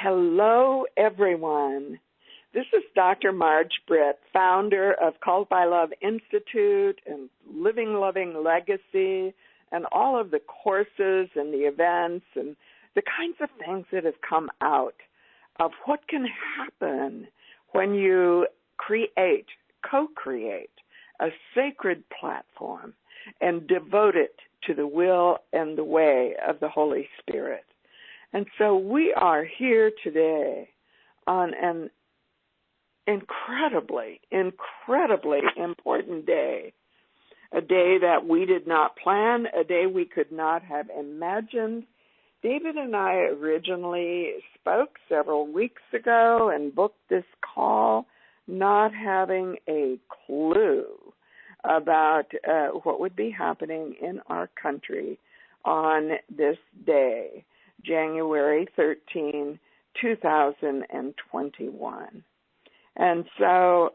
Hello, everyone. This is Dr. Marj Britt, founder of Called by Love Institute and Living Loving Legacy and all of the courses and the events and the kinds of things that have come out of what can happen when you co-create a sacred platform and devote it to the will and the way of the Holy Spirit. And so we are here today on an incredibly important day, a day that we did not plan, a day we could not have imagined. David and I originally spoke several weeks ago and booked this call, not having a clue about what would be happening in our country on this day, January 13, 2021. And so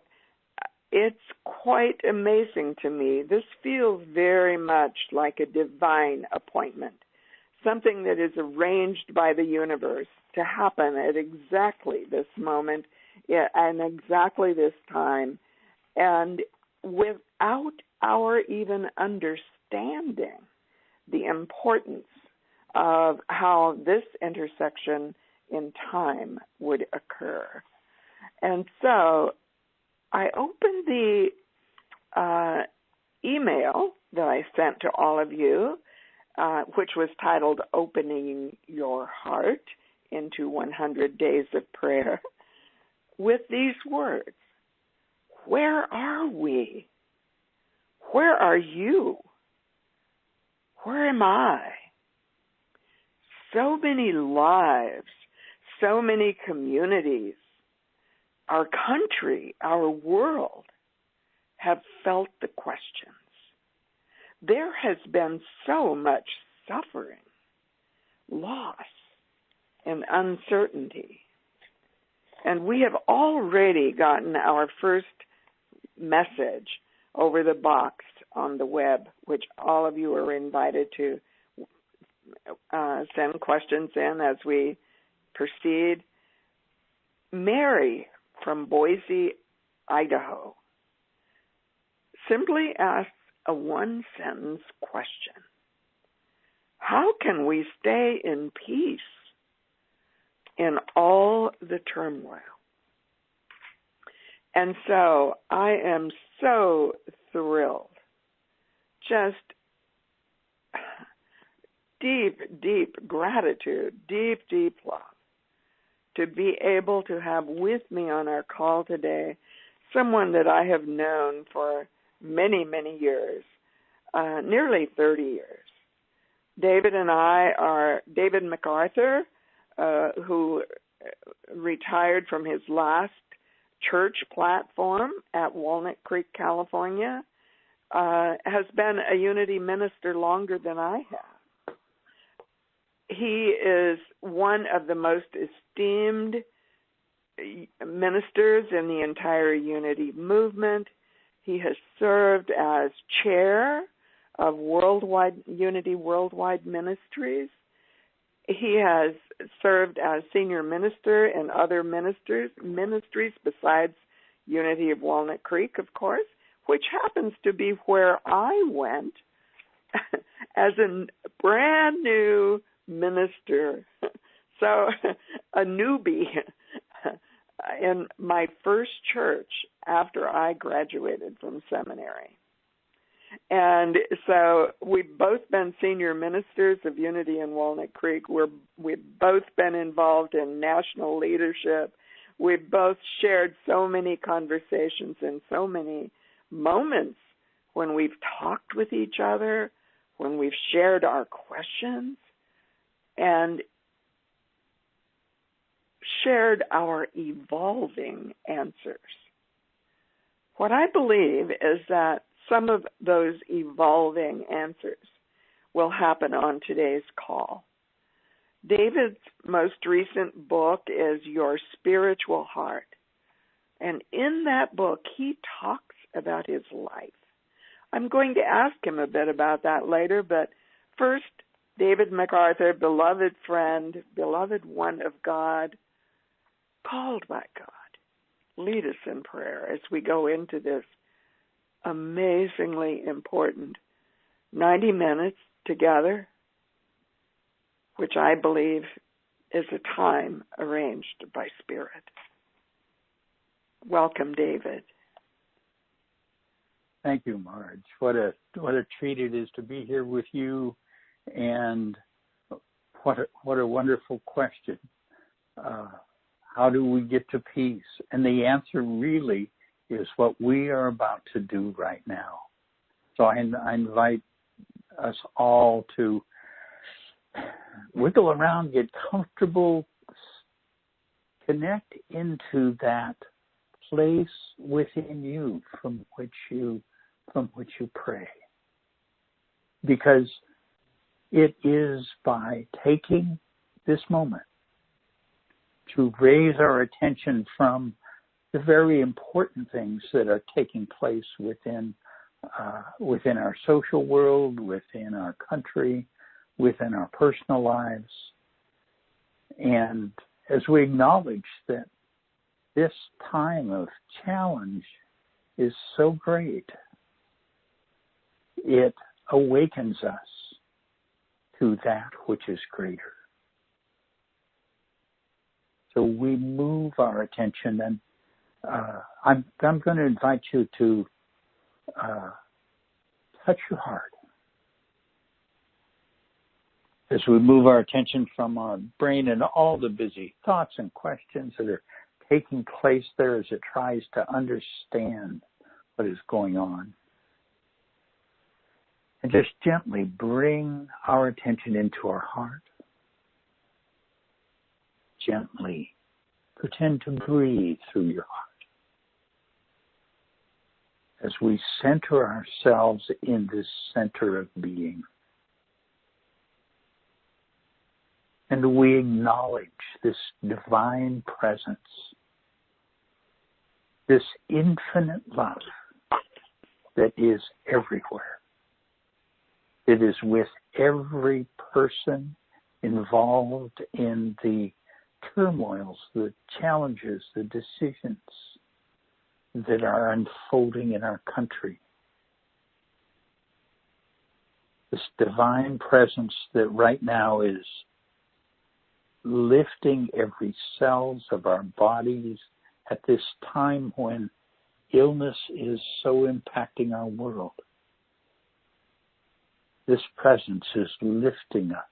it's quite amazing to me. This feels very much like a divine appointment, something that is arranged by the universe to happen at exactly this moment and exactly this time, and without our even understanding the importance of how this intersection in time would occur. And so I opened the email that I sent to all of you, which was titled Opening Your Heart into 100 Days of Prayer, with these words: where are we? Where are you? Where am I? So many lives, so many communities, our country, our world have felt the questions. There has been so much suffering, loss, and uncertainty. And we have already gotten our first message over the box on the web, which all of you are invited to send questions in as we proceed. Mary from Boise, Idaho, simply asks a one-sentence question: how can we stay in peace in all the turmoil? And so I am so thrilled, just deep gratitude, deep love, to be able to have with me on our call today someone that I have known for many years, nearly 30 years. David and I are David McArthur, who retired from his last church platform at Walnut Creek, California, has been a Unity minister longer than I have. He is one of the most esteemed ministers in the entire Unity movement. He has served as chair of Unity Worldwide Ministries. He has served as senior minister in other ministries besides Unity of Walnut Creek, of course, which happens to be where I went as a brand new minister. So a newbie in my first church after I graduated from seminary. And so we've both been senior ministers of Unity in Walnut Creek. We've both been involved in national leadership. We've both shared so many conversations and so many moments when we've talked with each other, when we've shared our questions, and shared our evolving answers. What I believe is that some of those evolving answers will happen on today's call. David's most recent book is Your Spiritual Heart. And in that book, he talks about his life. I'm going to ask him a bit about that later, but first, David McArthur, beloved friend, beloved one of God, called by God. Lead us in prayer as we go into this amazingly important 90 minutes together, which I believe is a time arranged by Spirit. Welcome, David. Thank you, Marge. What a treat it is to be here with you, and what a wonderful question. How do we get to peace? And the answer really is what we are about to do right now. So I invite us all to wiggle around, get comfortable, connect into that place within you from which you pray. Because it is by taking this moment to raise our attention from the very important things that are taking place within our social world, within our country, within our personal lives. And as we acknowledge that this time of challenge is so great, it awakens us to that which is greater. So we move our attention, and I'm going to invite you to touch your heart as we move our attention from our brain and all the busy thoughts and questions that are taking place there as it tries to understand what is going on. And just gently bring our attention into our heart. Gently pretend to breathe through your heart as we center ourselves in this center of being. And we acknowledge this divine presence, this infinite love that is everywhere. It is with every person involved in the turmoils, the challenges, the decisions that are unfolding in our country. This divine presence that right now is lifting every cells of our bodies at this time when illness is so impacting our world. This presence is lifting us,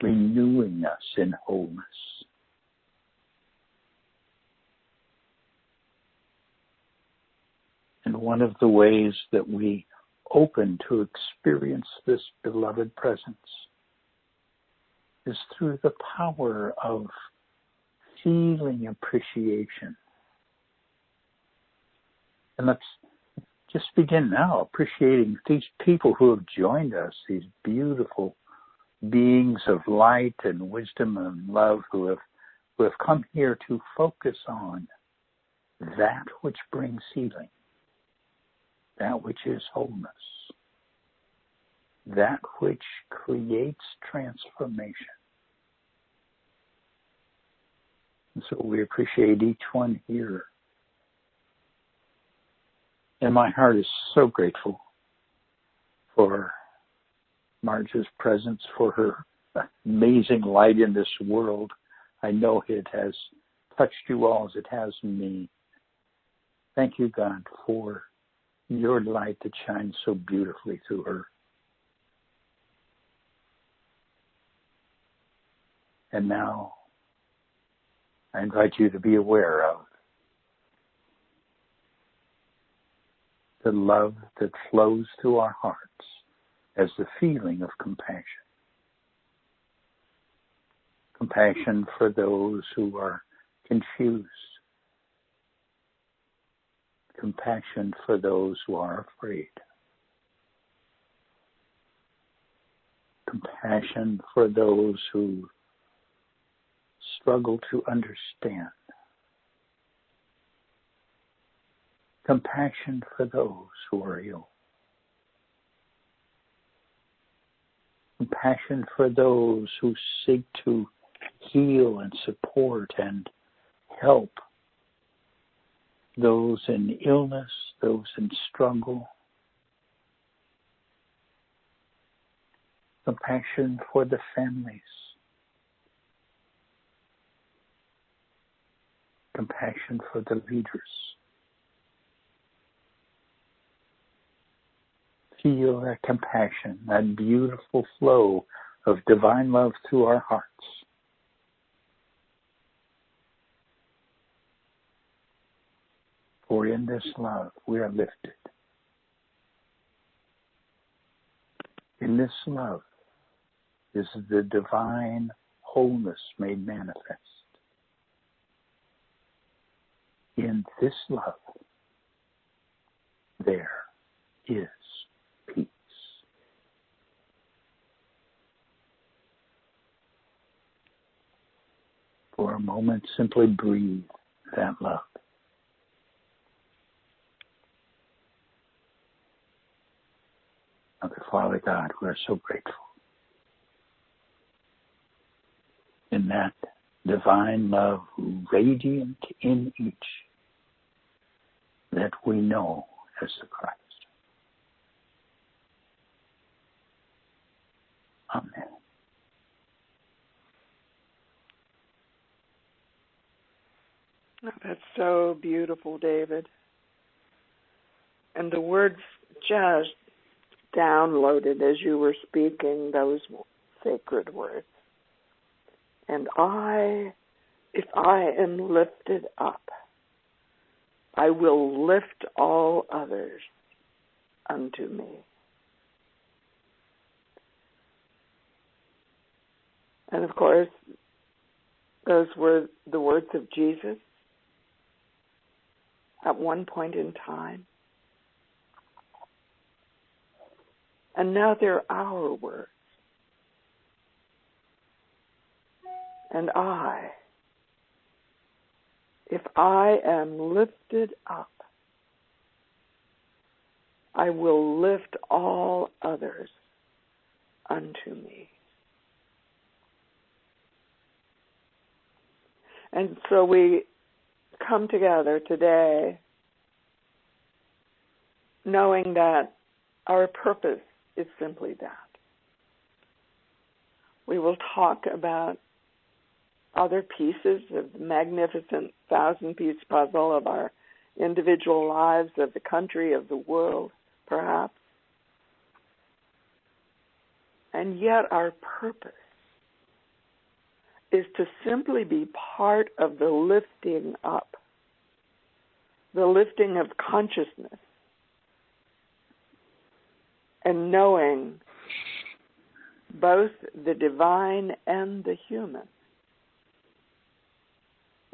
renewing us in wholeness. And one of the ways that we open to experience this beloved presence is through the power of feeling appreciation. And let's just begin now appreciating these people who have joined us, these beautiful beings of light and wisdom and love who have come here to focus on that which brings healing, that which is wholeness, that which creates transformation. And so we appreciate each one here. And my heart is so grateful for Marge's presence, for her amazing light in this world. I know it has touched you all as it has me. Thank you, God, for your light that shines so beautifully through her. And now I invite you to be aware of the love that flows through our hearts as the feeling of compassion. Compassion for those who are confused. Compassion for those who are afraid. Compassion for those who struggle to understand. Compassion for those who are ill. Compassion for those who seek to heal and support and help those in illness, those in struggle. Compassion for the families. Compassion for the leaders. Feel that compassion, that beautiful flow of divine love through our hearts. For in this love we are lifted. In this love is the divine wholeness made manifest. In this love, there is peace. For a moment, simply breathe that love. Father God, we are so grateful. In that divine love radiant in each that we know as the Christ. Amen. Oh, that's so beautiful, David. And the words just downloaded as you were speaking those sacred words. And if I am lifted up, I will lift all others unto me. And of course, those were the words of Jesus at one point in time. And now they're our words. And if I am lifted up, I will lift all others unto me. And so we come together today knowing that our purpose is simply that. We will talk about other pieces of the magnificent 1,000-piece puzzle of our individual lives, of the country, of the world, perhaps. And yet our purpose is to simply be part of the lifting up, the lifting of consciousness, and knowing both the divine and the human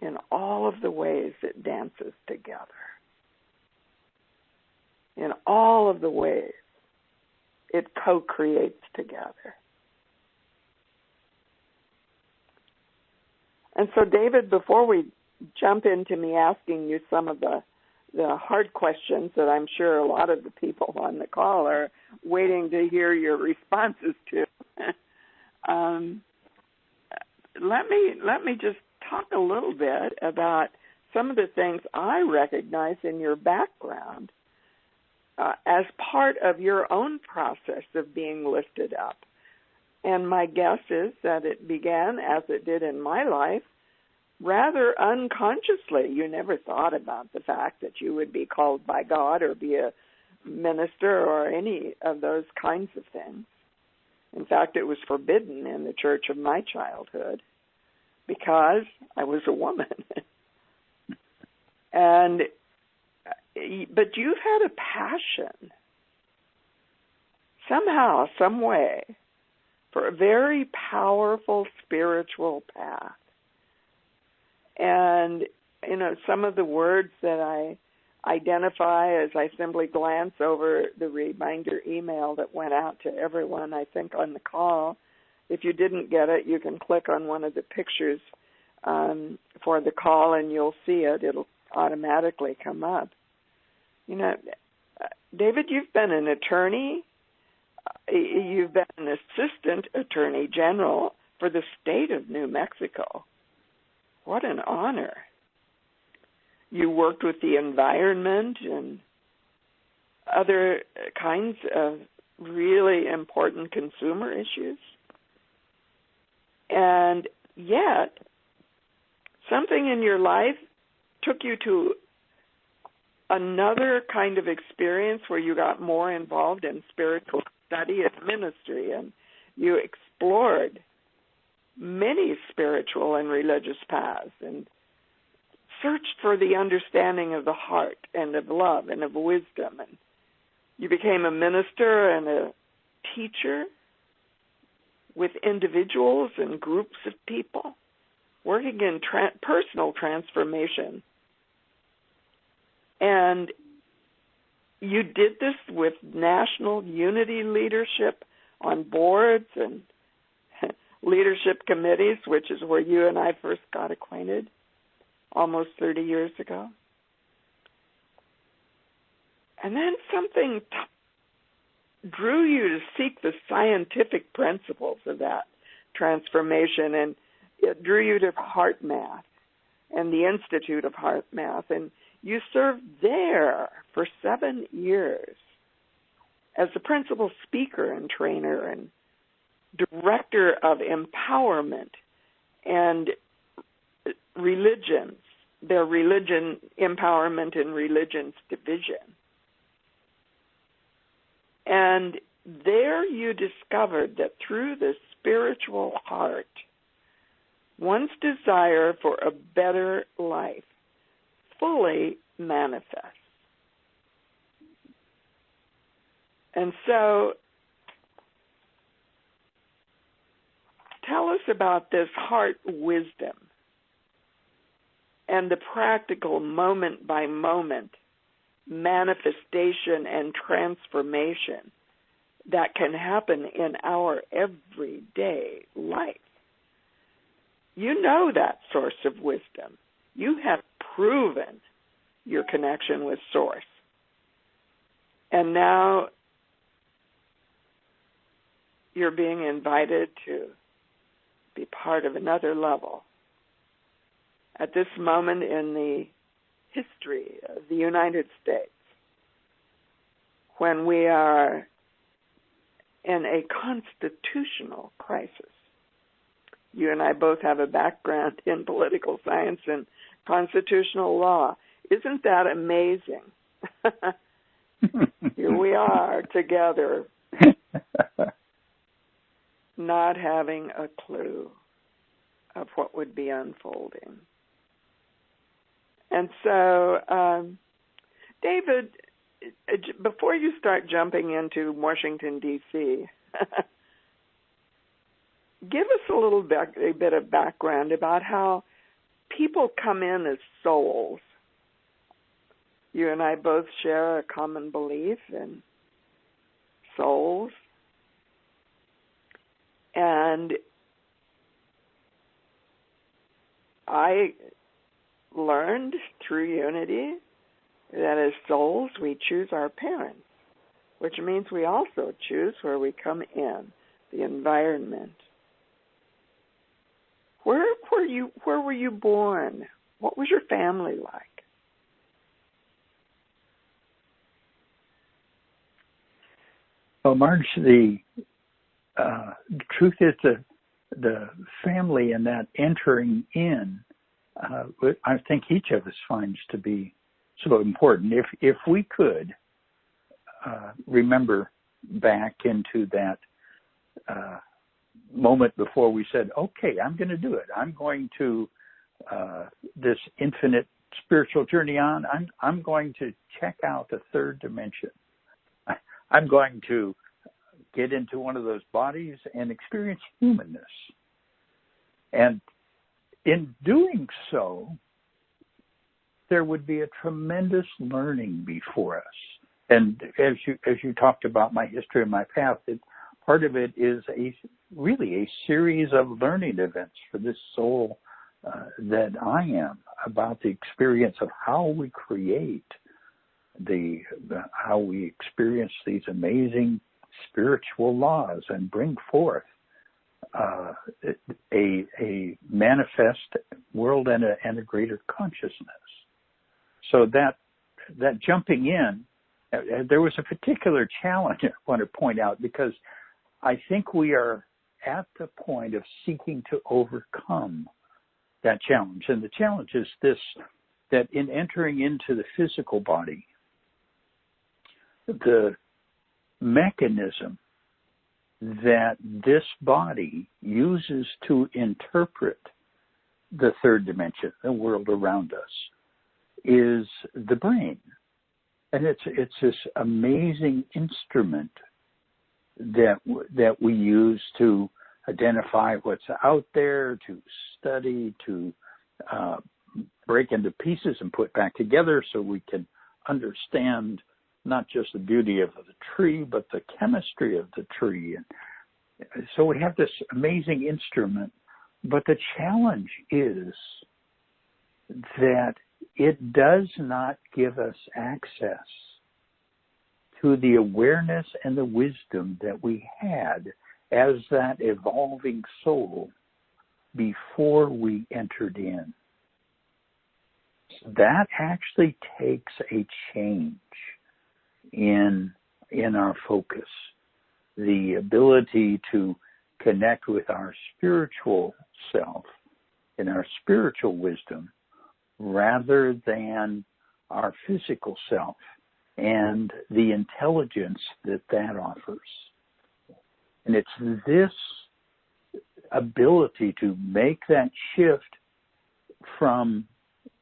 in all of the ways it dances together, in all of the ways it co-creates together. And so, David, before we jump into me asking you some of the hard questions that I'm sure a lot of the people on the call are waiting to hear your responses to, let me just talk a little bit about some of the things I recognize in your background as part of your own process of being lifted up. And my guess is that it began, as it did in my life, rather unconsciously. You never thought about the fact that you would be called by God or be a minister or any of those kinds of things. In fact, it was forbidden in the church of my childhood because I was a woman. But you've had a passion, somehow, some way, for a very powerful spiritual path. And, some of the words that I identify as I simply glance over the reminder email that went out to everyone, I think, on the call. If you didn't get it, you can click on one of the pictures for the call and you'll see it. It'll automatically come up. David, you've been an attorney. You've been an assistant attorney general for the state of New Mexico. What an honor. You worked with the environment and other kinds of really important consumer issues. And yet, something in your life took you to another kind of experience where you got more involved in spiritual study and ministry, and you explored many spiritual and religious paths and searched for the understanding of the heart and of love and of wisdom. And you became a minister and a teacher with individuals and groups of people, working in personal transformation. And you did this with national unity leadership on boards and leadership committees, which is where you and I first got acquainted almost 30 years ago. And then something drew you to seek the scientific principles of that transformation, and it drew you to Heart Math and the Institute of Heart Math, and you served there for 7 years as the principal speaker and trainer and director of empowerment and religions, their religion empowerment and religions division. And there you discovered that through the spiritual heart, one's desire for a better life fully manifests. And so, tell us about this heart wisdom and the practical moment-by-moment manifestation and transformation that can happen in our everyday life. You know that source of wisdom. You have proven your connection with Source. And now you're being invited to be part of another level. At this moment in the history of the United States, when we are in a constitutional crisis. You and I both have a background in political science and constitutional law. Isn't that amazing? Here we are together, not having a clue of what would be unfolding. And so, David, before you start jumping into Washington, D.C., give us a bit of background about how people come in as souls. You and I both share a common belief in souls. And I learned through Unity that as souls we choose our parents, which means we also choose where we come in, the environment. Where were you born? What was your family like? Well, Marge, the truth is the family and that entering in, I think each of us finds to be so important. If we could remember back into that moment before we said, okay, I'm going to do it. I'm going to this infinite spiritual journey on. I'm going to check out the third dimension. I'm going to get into one of those bodies and experience humanness. And in doing so, there would be a tremendous learning before us. And as you talked about my history and my path, part of it is really a series of learning events for this soul that I am, about the experience of how we create, how we experience these amazing spiritual laws and bring forth a manifest world and a greater consciousness. So that jumping in, there was a particular challenge I want to point out, because I think we are at the point of seeking to overcome that challenge. And the challenge is this, that in entering into the physical body, the mechanism that this body uses to interpret the third dimension, the world around us, is the brain. And it's this amazing instrument that we use to identify what's out there, to study, to break into pieces and put back together so we can understand not just the beauty of the tree, but the chemistry of the tree. And so we have this amazing instrument, but the challenge is that it does not give us access to the awareness and the wisdom that we had as that evolving soul before we entered in. That actually takes a change in our focus, the ability to connect with our spiritual self and our spiritual wisdom rather than our physical self and the intelligence that offers. And it's this ability to make that shift from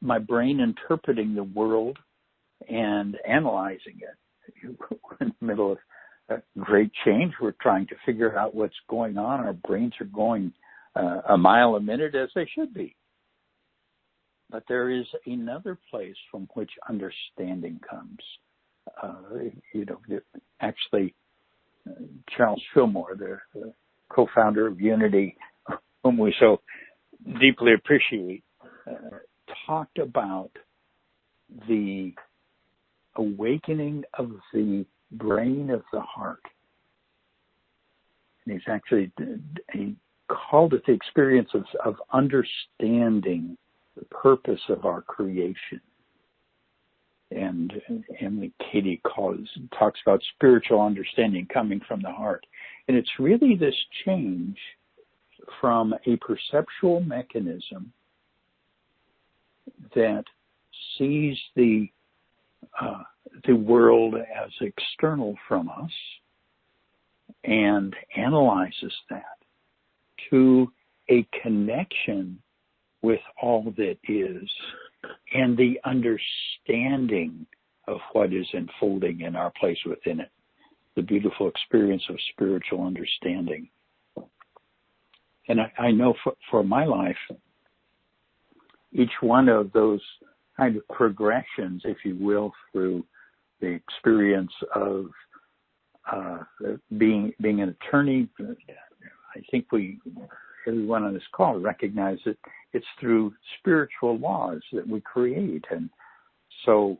my brain interpreting the world and analyzing it. We're in the middle of a great change. We're trying to figure out what's going on. Our brains are going a mile a minute, as they should be. But there is another place from which understanding comes. Actually, Charles Fillmore, the co-founder of Unity, whom we so deeply appreciate, talked about the awakening of the brain of the heart. And he called it the experience of understanding the purpose of our creation. And Katie talks about spiritual understanding coming from the heart. And it's really this change from a perceptual mechanism that sees the world as external from us and analyzes that to a connection with all that is and the understanding of what is unfolding in our place within it, the beautiful experience of spiritual understanding. And I know for my life, each one of those kind of progressions, if you will, through the experience of being an attorney, I think everyone on this call recognizes it. It's through spiritual laws that we create. And so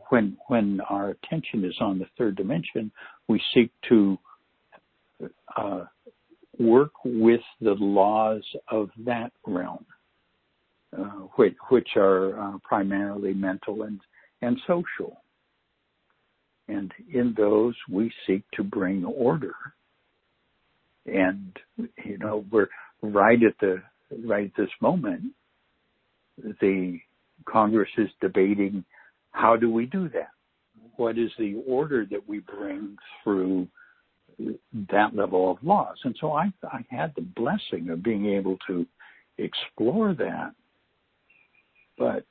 when our attention is on the third dimension, we seek to work with the laws of that realm, which are primarily mental and social. And in those, we seek to bring order. And, we're right at this moment, the Congress is debating, how do we do that? What is the order that we bring through that level of laws? And so I had the blessing of being able to explore that. But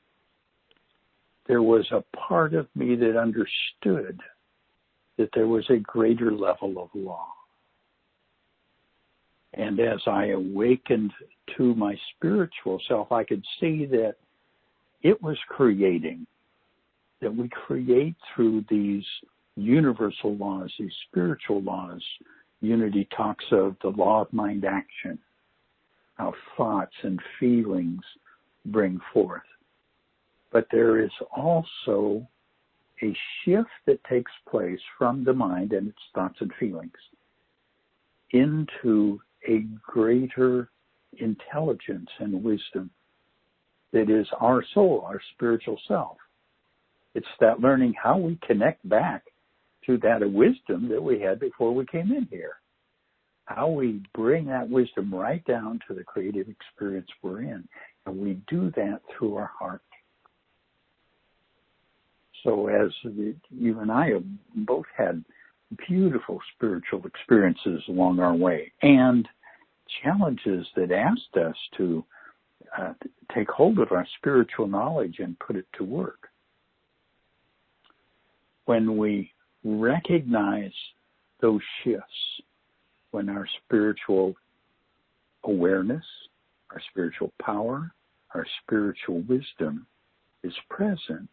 there was a part of me that understood that there was a greater level of law. And as I awakened to my spiritual self, I could see that it was creating, that we create through these universal laws, these spiritual laws. Unity talks of the law of mind action, how thoughts and feelings bring forth. But there is also a shift that takes place from the mind and its thoughts and feelings into a greater intelligence and wisdom that is our soul, our spiritual self. It's that learning how we connect back to that wisdom that we had before we came in here. How we bring that wisdom right down to the creative experience we're in. And we do that through our heart. So as you and I have both had beautiful spiritual experiences along our way and challenges that asked us to take hold of our spiritual knowledge and put it to work. When we recognize those shifts, when our spiritual awareness, our spiritual power, our spiritual wisdom is present,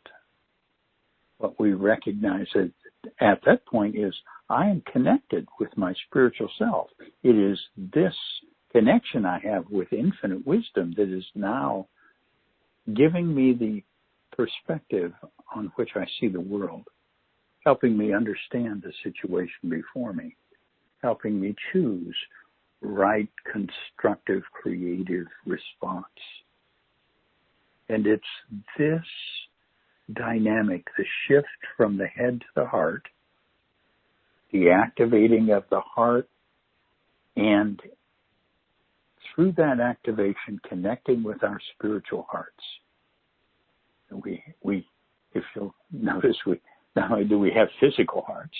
what we recognize at that point is I am connected with my spiritual self. It is this connection I have with infinite wisdom that is now giving me the perspective on which I see the world, helping me understand the situation before me, helping me choose right, constructive, creative response. And it's this dynamic, the shift from the head to the heart, the activating of the heart, and through that activation, connecting with our spiritual hearts. We if you'll notice, not only do we have physical hearts,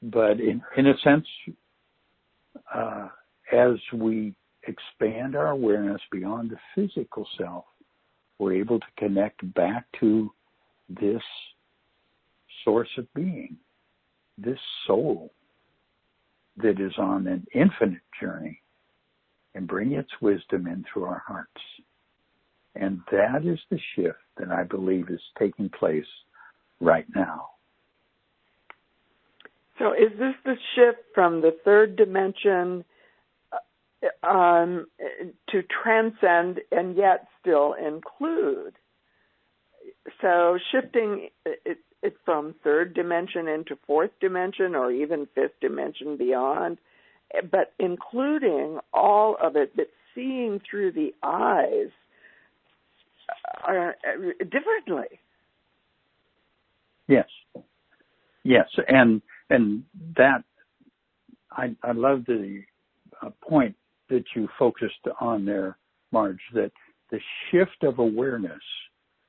but in a sense, as we expand our awareness beyond the physical self, we're able to connect back to this source of being, this soul that is on an infinite journey, and bring its wisdom in through our hearts. And that is the shift that I believe is taking place right now. So is this the shift from the third dimension to transcend and yet still include? So shifting it from third dimension into fourth dimension or even fifth dimension beyond, but including all of it, but seeing through the eyes differently. Yes, and that I love the point that you focused on there, Marge, that the shift of awareness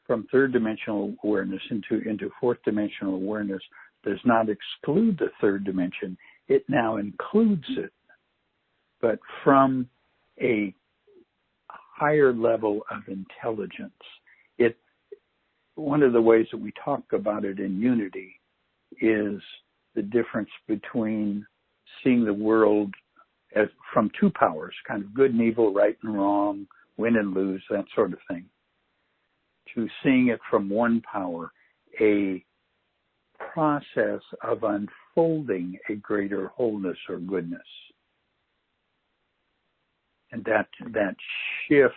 from third dimensional awareness into fourth dimensional awareness does not exclude the third dimension. It now includes it, but from a higher level of intelligence. One of the ways that we talk about it in unity is the difference between seeing the world as from two powers, kind of good and evil, right and wrong, win and lose, that sort of thing, to seeing it from one power, a process of unfolding a greater wholeness or goodness. And that shift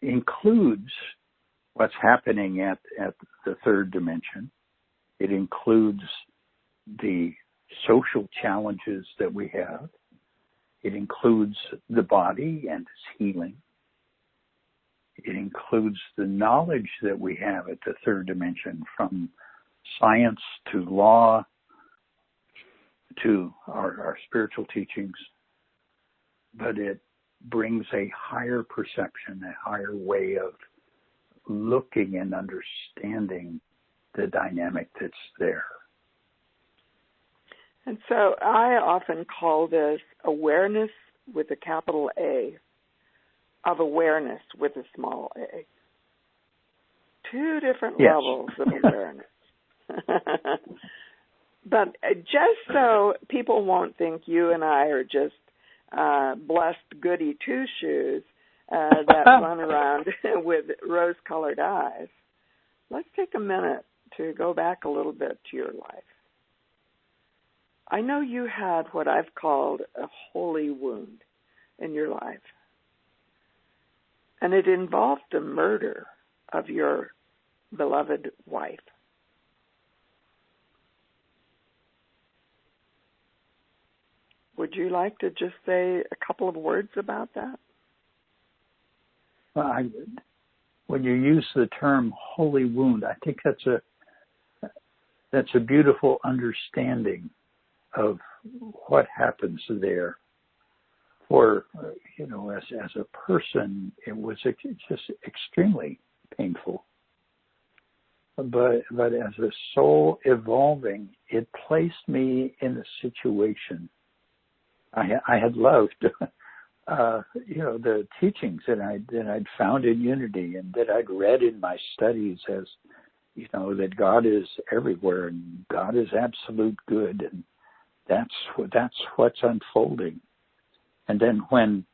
includes what's happening at the third dimension. It includes the social challenges that we have. It includes the body and its healing. It includes the knowledge that we have at the third dimension, from science to law to our spiritual teachings. But it brings a higher perception, a higher way of looking and understanding the dynamic that's there. And so I often call this awareness with a capital A of awareness with a small a. Two different levels of awareness. But just so people won't think you and I are just blessed goody two-shoes that run around with rose-colored eyes, let's take a minute to go back a little bit to your life. I know you had what I've called a holy wound in your life, and it involved the murder of your beloved wife. Would you like to just say a couple of words about that? Well, when you use the term holy wound, I think that's a beautiful understanding of what happens there. For, as a person, it was just extremely painful. But as a soul evolving, it placed me in a situation. I had loved, the teachings that I'd found in Unity and that I'd read in my studies as, that God is everywhere and God is absolute good, and that's what's unfolding. And then when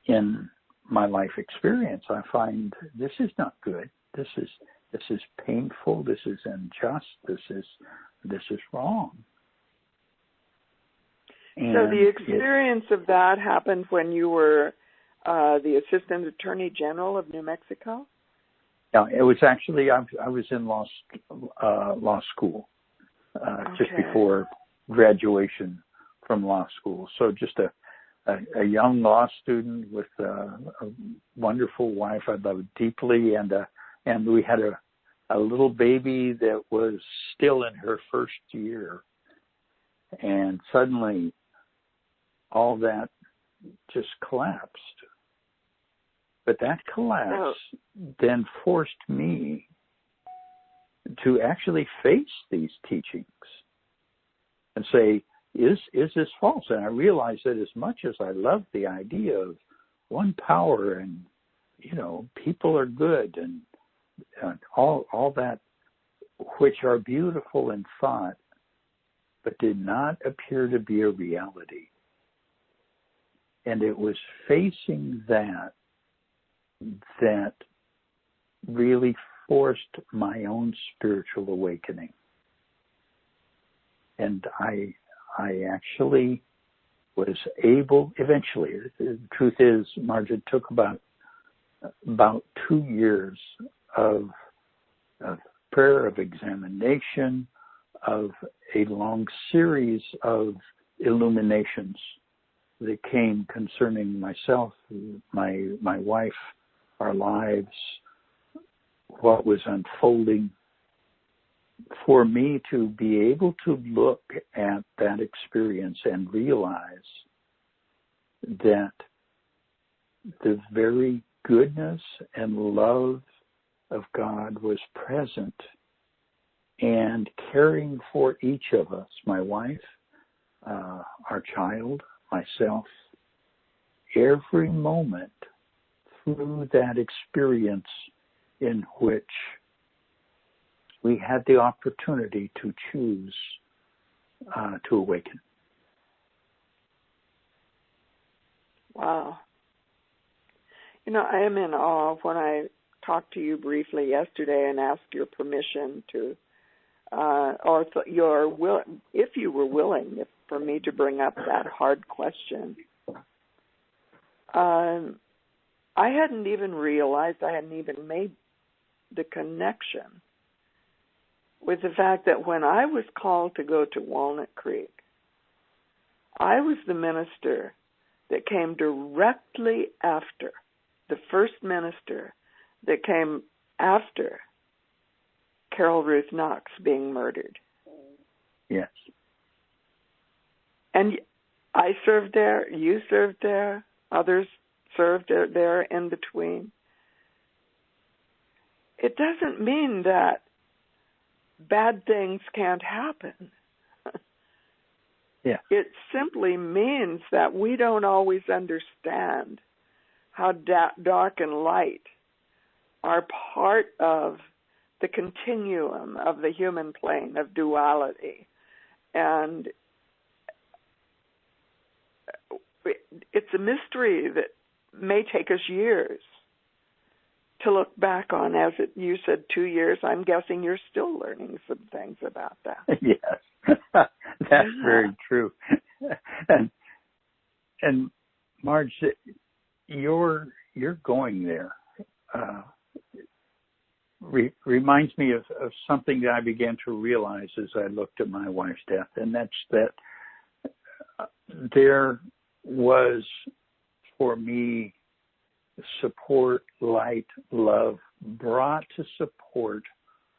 in my life experience I find this is not good, this is painful, this is unjust, this is wrong. And so the experience of that happened when you were the Assistant Attorney General of New Mexico? Yeah, it was actually, I was in law school just before graduation from law school. So just a young law student with a wonderful wife I loved deeply, and we had a little baby that was still in her first year. And suddenly all that just collapsed. But that collapse then forced me to actually face these teachings and say, is this false? And I realized that as much as I love the idea of one power and, people are good and all that which are beautiful in thought, but did not appear to be a reality. And it was facing that really forced my own spiritual awakening. And I actually was able, eventually, the truth is, Marj, it took about 2 years of prayer, of examination, of a long series of illuminations that came concerning myself, my wife, our lives, what was unfolding, for me to be able to look at that experience and realize that the very goodness and love of God was present and caring for each of us, my wife, our child, myself, every moment through that experience in which we had the opportunity to choose to awaken. Wow. I am in awe when I talked to you briefly yesterday and asked your permission to, if you were willing, for me to bring up that hard question. I hadn't even realized, I hadn't even made the connection with the fact that when I was called to go to Walnut Creek, I was the minister that came directly after, the first minister that came after Carol Ruth Knox being murdered. Yes. And I served there, you served there, others served there in between. It doesn't mean that bad things can't happen. Yeah. It simply means that we don't always understand how dark and light are part of the continuum of the human plane of duality. And it's a mystery that may take us years to look back on. As you said, 2 years, I'm guessing you're still learning some things about that. Yes, that's very true. And Marj, you're going there. Reminds me of something that I began to realize as I looked at my wife's death, and that's that there was, for me, support, light, love, brought to support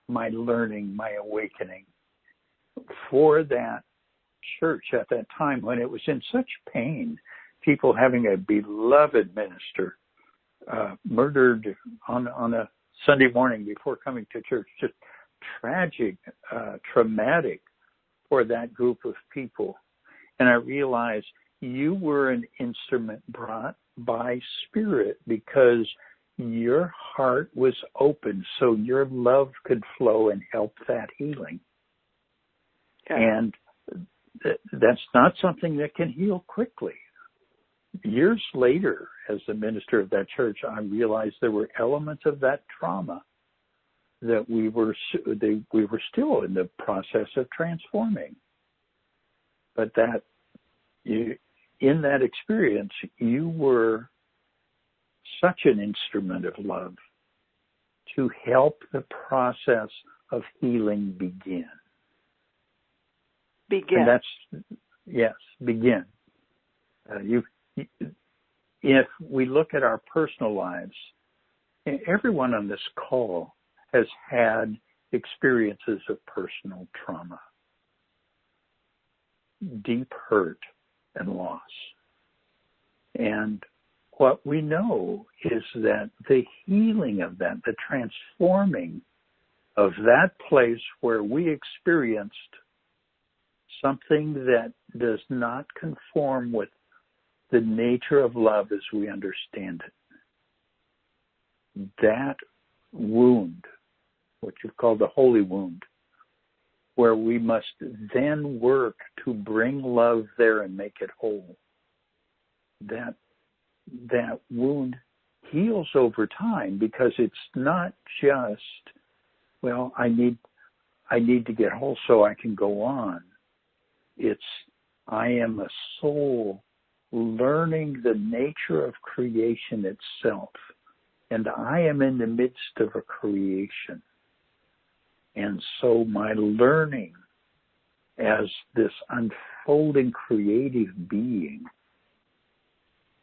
my learning, my awakening for that church at that time when it was in such pain. People having a beloved minister murdered on a Sunday morning before coming to church. Just tragic, traumatic for that group of people. And I realized you were an instrument brought by Spirit because your heart was open so your love could flow and help that healing. Yeah. And that's not something that can heal quickly. Years later, as the minister of that church, I realized there were elements of that trauma that we were still in the process of transforming. But that in that experience, you were such an instrument of love to help the process of healing begin. Begin. And begin. If we look at our personal lives, everyone on this call has had experiences of personal trauma, deep hurt and loss. And what we know is that the healing of that, the transforming of that place where we experienced something that does not conform with the nature of love as we understand it. That wound, what you've called the holy wound, where we must then work to bring love there and make it whole. That wound heals over time because it's not just, well, I need to get whole so I can go on. It's, I am a soul learning the nature of creation itself. And I am in the midst of a creation. And so my learning as this unfolding creative being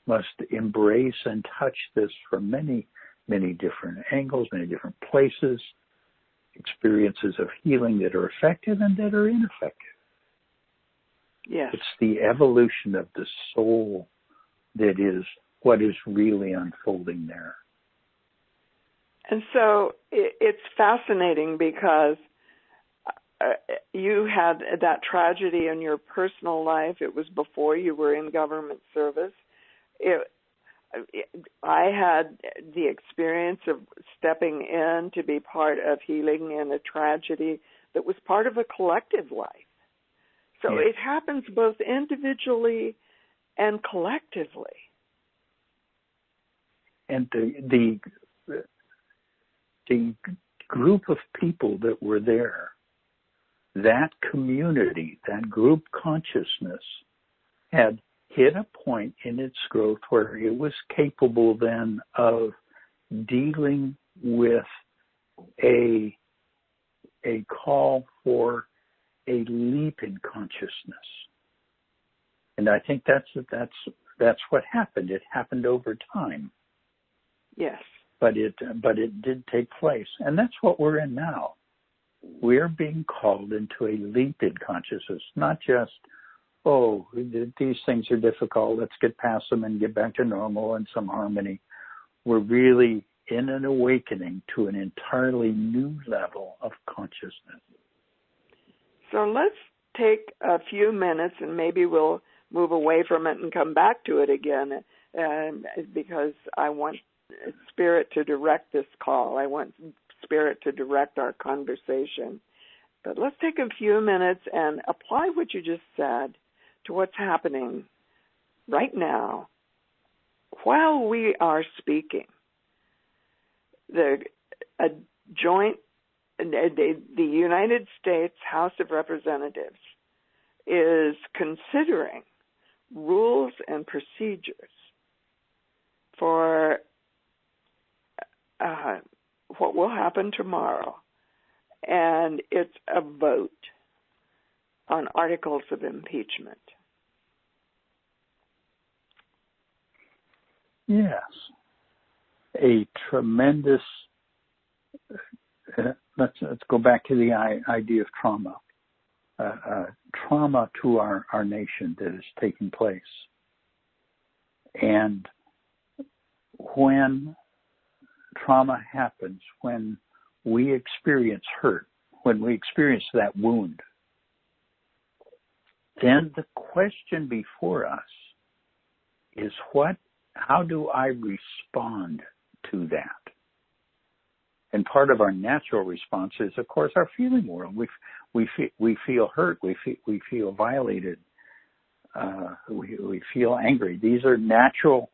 must embrace and touch this from many, many different angles, many different places, experiences of healing that are effective and that are ineffective. Yes. It's the evolution of the soul that is what is really unfolding there. And so it's fascinating because you had that tragedy in your personal life. It was before you were in government service. I had the experience of stepping in to be part of healing in a tragedy that was part of a collective life. So It happens both individually and collectively. And the group of people that were there, that community, that group consciousness had hit a point in its growth where it was capable then of dealing with a call for a leap in consciousness. And I think that's what happened. It happened over time. Yes. But it did take place. And that's what we're in now. We're being called into a leap in consciousness, not just, oh, these things are difficult, let's get past them and get back to normal and some harmony. We're really in an awakening to an entirely new level of consciousness. So let's take a few minutes and maybe we'll move away from it and come back to it again, because I want Spirit to direct this call. I want Spirit to direct our conversation. But let's take a few minutes and apply what you just said to what's happening right now while we are speaking. The United States House of Representatives is considering rules and procedures for what will happen tomorrow, and it's a vote on articles of impeachment. Yes. A tremendous, let's go back to the idea of trauma. Trauma to our nation that is taking place. And when trauma happens, when we experience hurt, when we experience that wound, then the question before us is how do I respond to that? And part of our natural response is, of course, our feeling world. We feel hurt. We feel violated. We feel angry. These are natural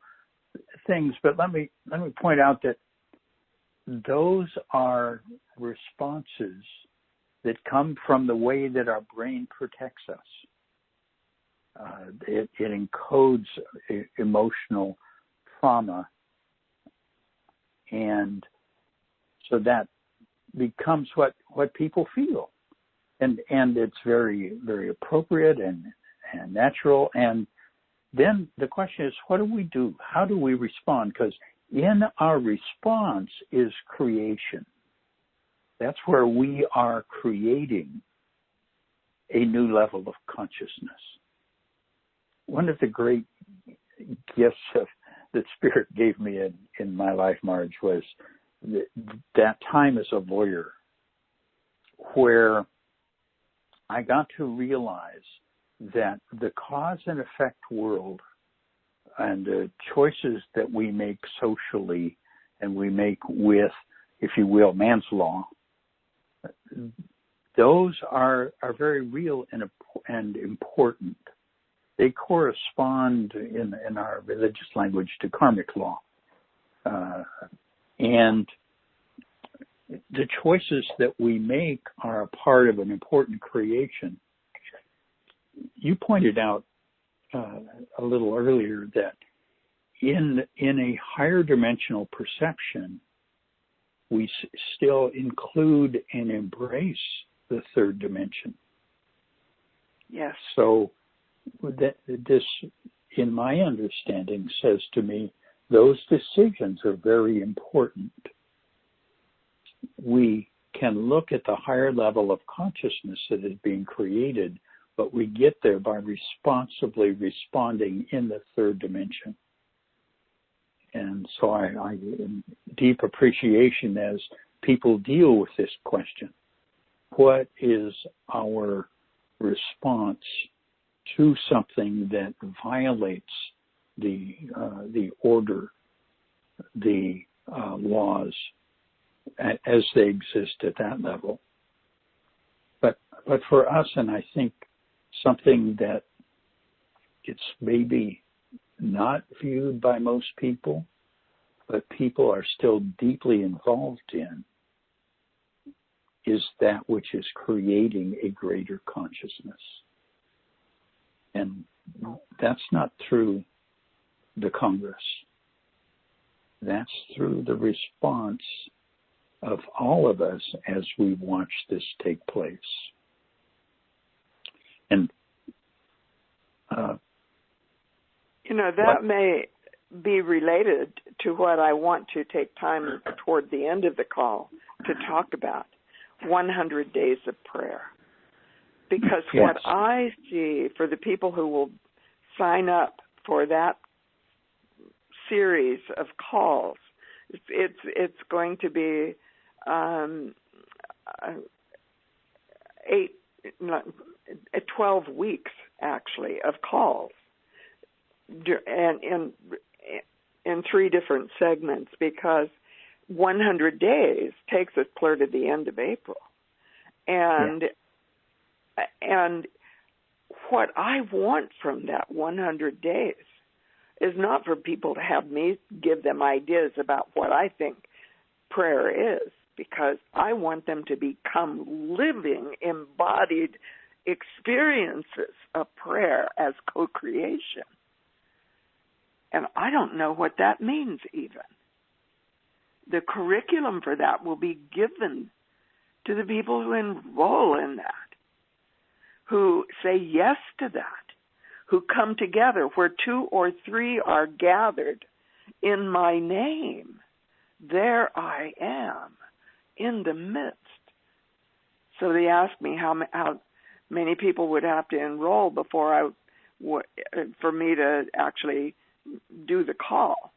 things. But let me point out that those are responses that come from the way that our brain protects us. It encodes emotional trauma, and so that becomes what people feel, and it's very, very appropriate and natural. And then the question is, what do we do? How do we respond? Because in our response is creation. That's where we are creating a new level of consciousness. One of the great gifts that Spirit gave me in my life, Marge, was that time as a lawyer where I got to realize that the cause and effect world and the choices that we make socially and we make with, if you will, man's law, those are very real and important. They correspond in our religious language to karmic law. And the choices that we make are a part of an important creation. You pointed out a little earlier that in a higher dimensional perception, we still include and embrace the third dimension. Yes. So this, in my understanding, says to me, those decisions are very important. We can look at the higher level of consciousness that is being created, but we get there by responsibly responding in the third dimension. And so I in deep appreciation as people deal with this question. What is our response to something that violates the order, the laws as they exist at that level? But for us, and I think something that it's maybe not viewed by most people, but people are still deeply involved in, is that which is creating a greater consciousness. And that's not through the Congress. That's through the response of all of us as we watch this take place. And that may be related to what I want to take time toward the end of the call to talk about, 100 days of prayer. Because yes. what I see for the people who will sign up for that series of calls, it's going to be 12 weeks, actually, of calls, and in 3 different segments, because 100 days takes us clear to the end of April. And what I want from that 100 days is not for people to have me give them ideas about what I think prayer is, because I want them to become living, embodied experiences of prayer as co-creation. And I don't know what that means even. The curriculum for that will be given to the people who enroll in that, who say yes to that, who come together where 2 or 3 are gathered in my name, there I am in the midst. So they asked me how many people would have to enroll before for me to actually do the call.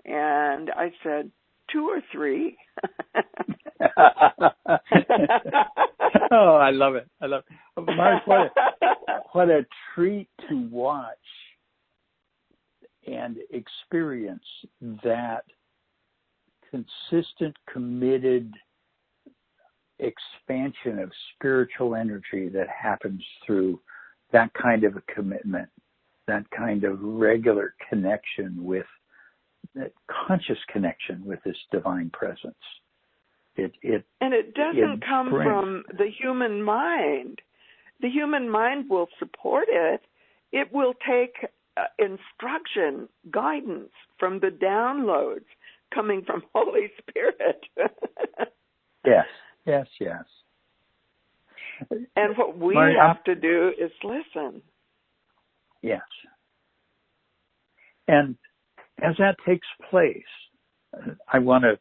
And I said, 2 or 3. Oh, I love it. Marj, what a treat to watch and experience that consistent, committed expansion of spiritual energy that happens through that kind of a commitment, that kind of regular connection with, that conscious connection with this divine presence. And it doesn't come from the human mind. The human mind will support it. It will take instruction, guidance from the downloads coming from Holy Spirit. Yes. And what we have to do is listen. Yes. And as that takes place, I want to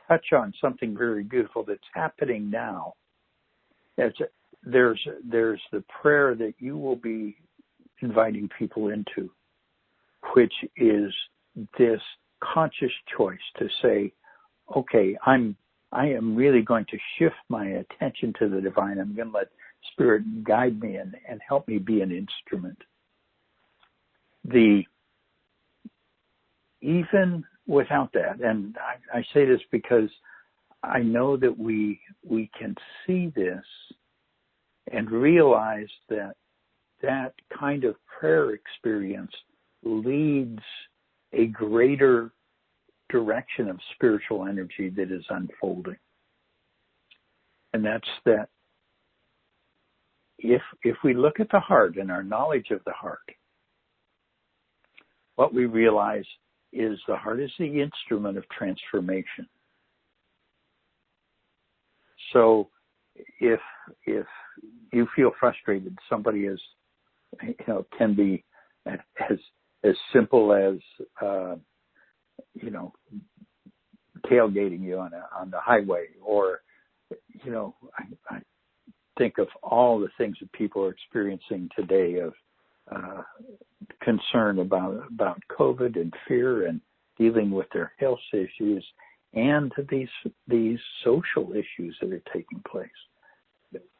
touch on something very beautiful that's happening now. There's the prayer that you will be inviting people into, which is this conscious choice to say, okay, I am really going to shift my attention to the divine. I'm going to let Spirit guide me and help me be an instrument. Even without that, and I say this because I know that we can see this and realize that kind of prayer experience leads a greater direction of spiritual energy that is unfolding. And that's that if we look at the heart and our knowledge of the heart, what we realize is the heart is the instrument of transformation. So if you feel frustrated, somebody is, can be as simple as tailgating you on the highway, or I think of all the things that people are experiencing today of concern about COVID and fear and dealing with their health issues and these social issues that are taking place.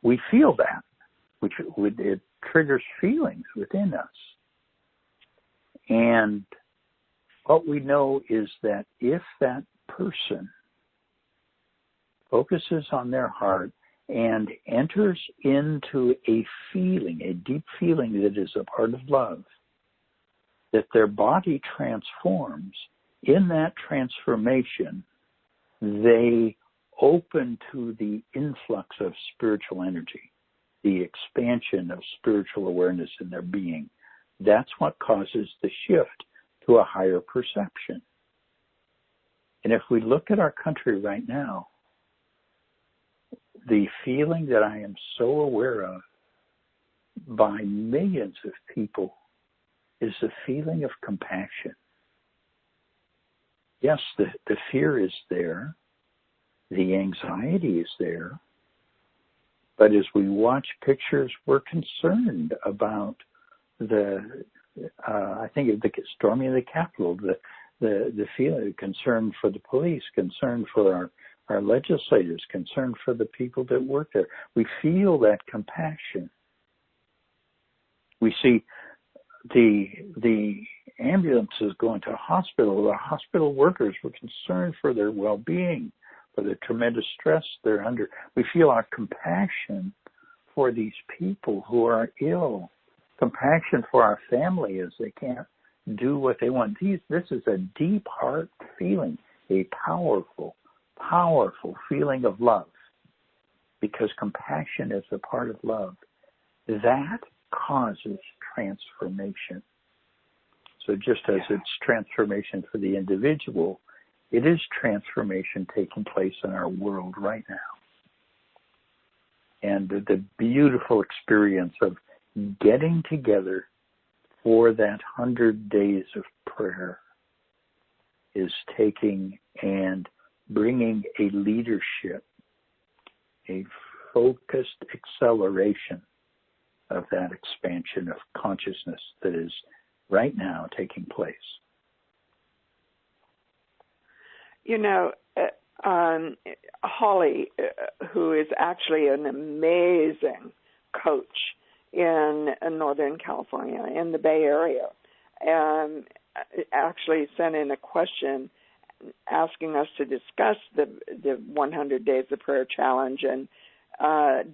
We feel that, which it triggers feelings within us. And what we know is that if that person focuses on their heart and enters into a feeling, a deep feeling that is a part of love, that their body transforms. In that transformation, they open to the influx of spiritual energy, the expansion of spiritual awareness in their being. That's what causes the shift to a higher perception. And if we look at our country right now, the feeling that I am so aware of by millions of people is the feeling of compassion. Yes, the fear is there. The anxiety is there. But as we watch pictures, we're concerned about I think of the storming of the Capitol, the feeling, concern for the police, concern for our legislators, concern for the people that work there. We feel that compassion. We see the ambulances going to a hospital. The hospital workers were concerned for their well-being, for the tremendous stress they're under. We feel our compassion for these people who are ill, compassion for our family as they can't do what they want. This is a deep heart feeling, a powerful, powerful feeling of love, because compassion is a part of love. That causes transformation. So just as it's transformation for the individual, it is transformation taking place in our world right now. And the beautiful experience of getting together for that 100 days of prayer is taking and bringing a leadership, a focused acceleration of that expansion of consciousness that is right now taking place. You know, Holly, who is actually an amazing coach in Northern California, in the Bay Area, actually sent in a question asking us to discuss the 100 Days of Prayer Challenge and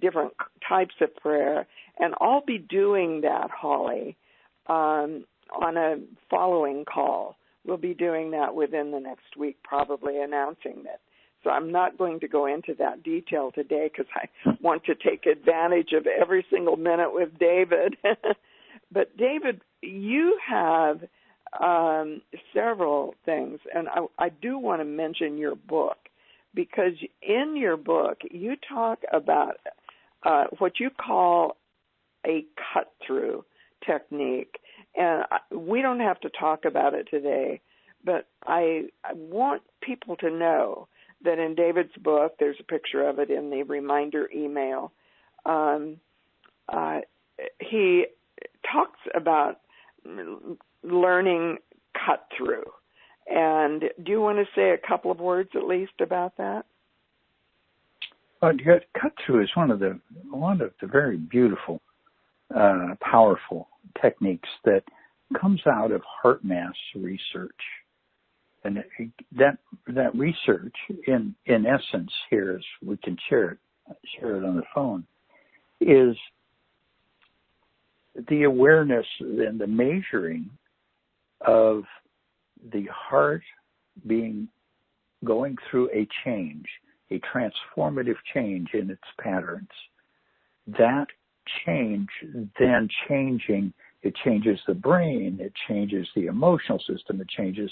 different types of prayer. And I'll be doing that, Holly, on a following call. We'll be doing that within the next week, probably announcing it. So I'm not going to go into that detail today because I want to take advantage of every single minute with David. But David, you have several things, and I do want to mention your book, because in your book you talk about what you call a cut-through technique. And we don't have to talk about it today, but I want people to know that in David's book, there's a picture of it in the reminder email, he talks about learning cut-through. And do you want to say a couple of words at least about that? Cut-through is one of the very beautiful, powerful techniques that comes out of heart mass research. And that research, in essence, here, as we can share it on the phone, is the awareness and the measuring of the heart going through a change, a transformative change in its patterns. That change then it changes the brain, it changes the emotional system, it changes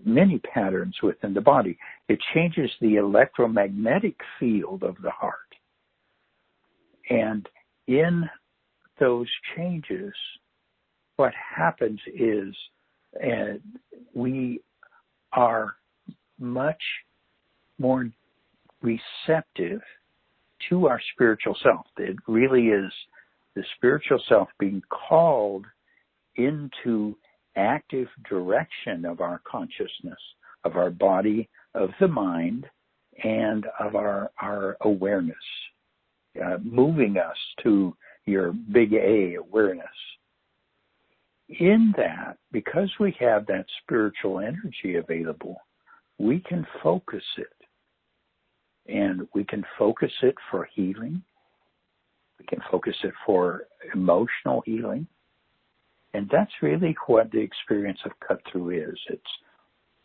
many patterns within the body. It changes the electromagnetic field of the heart. And in those changes, what happens is we are much more receptive to our spiritual self. It really is the spiritual self being called into active direction of our consciousness, of our body, of the mind, and of our awareness, moving us to your big A awareness. In that, because we have that spiritual energy available, we can focus it. And we can focus it for healing. We can focus it for emotional healing. And that's really what the experience of cut-through is. It's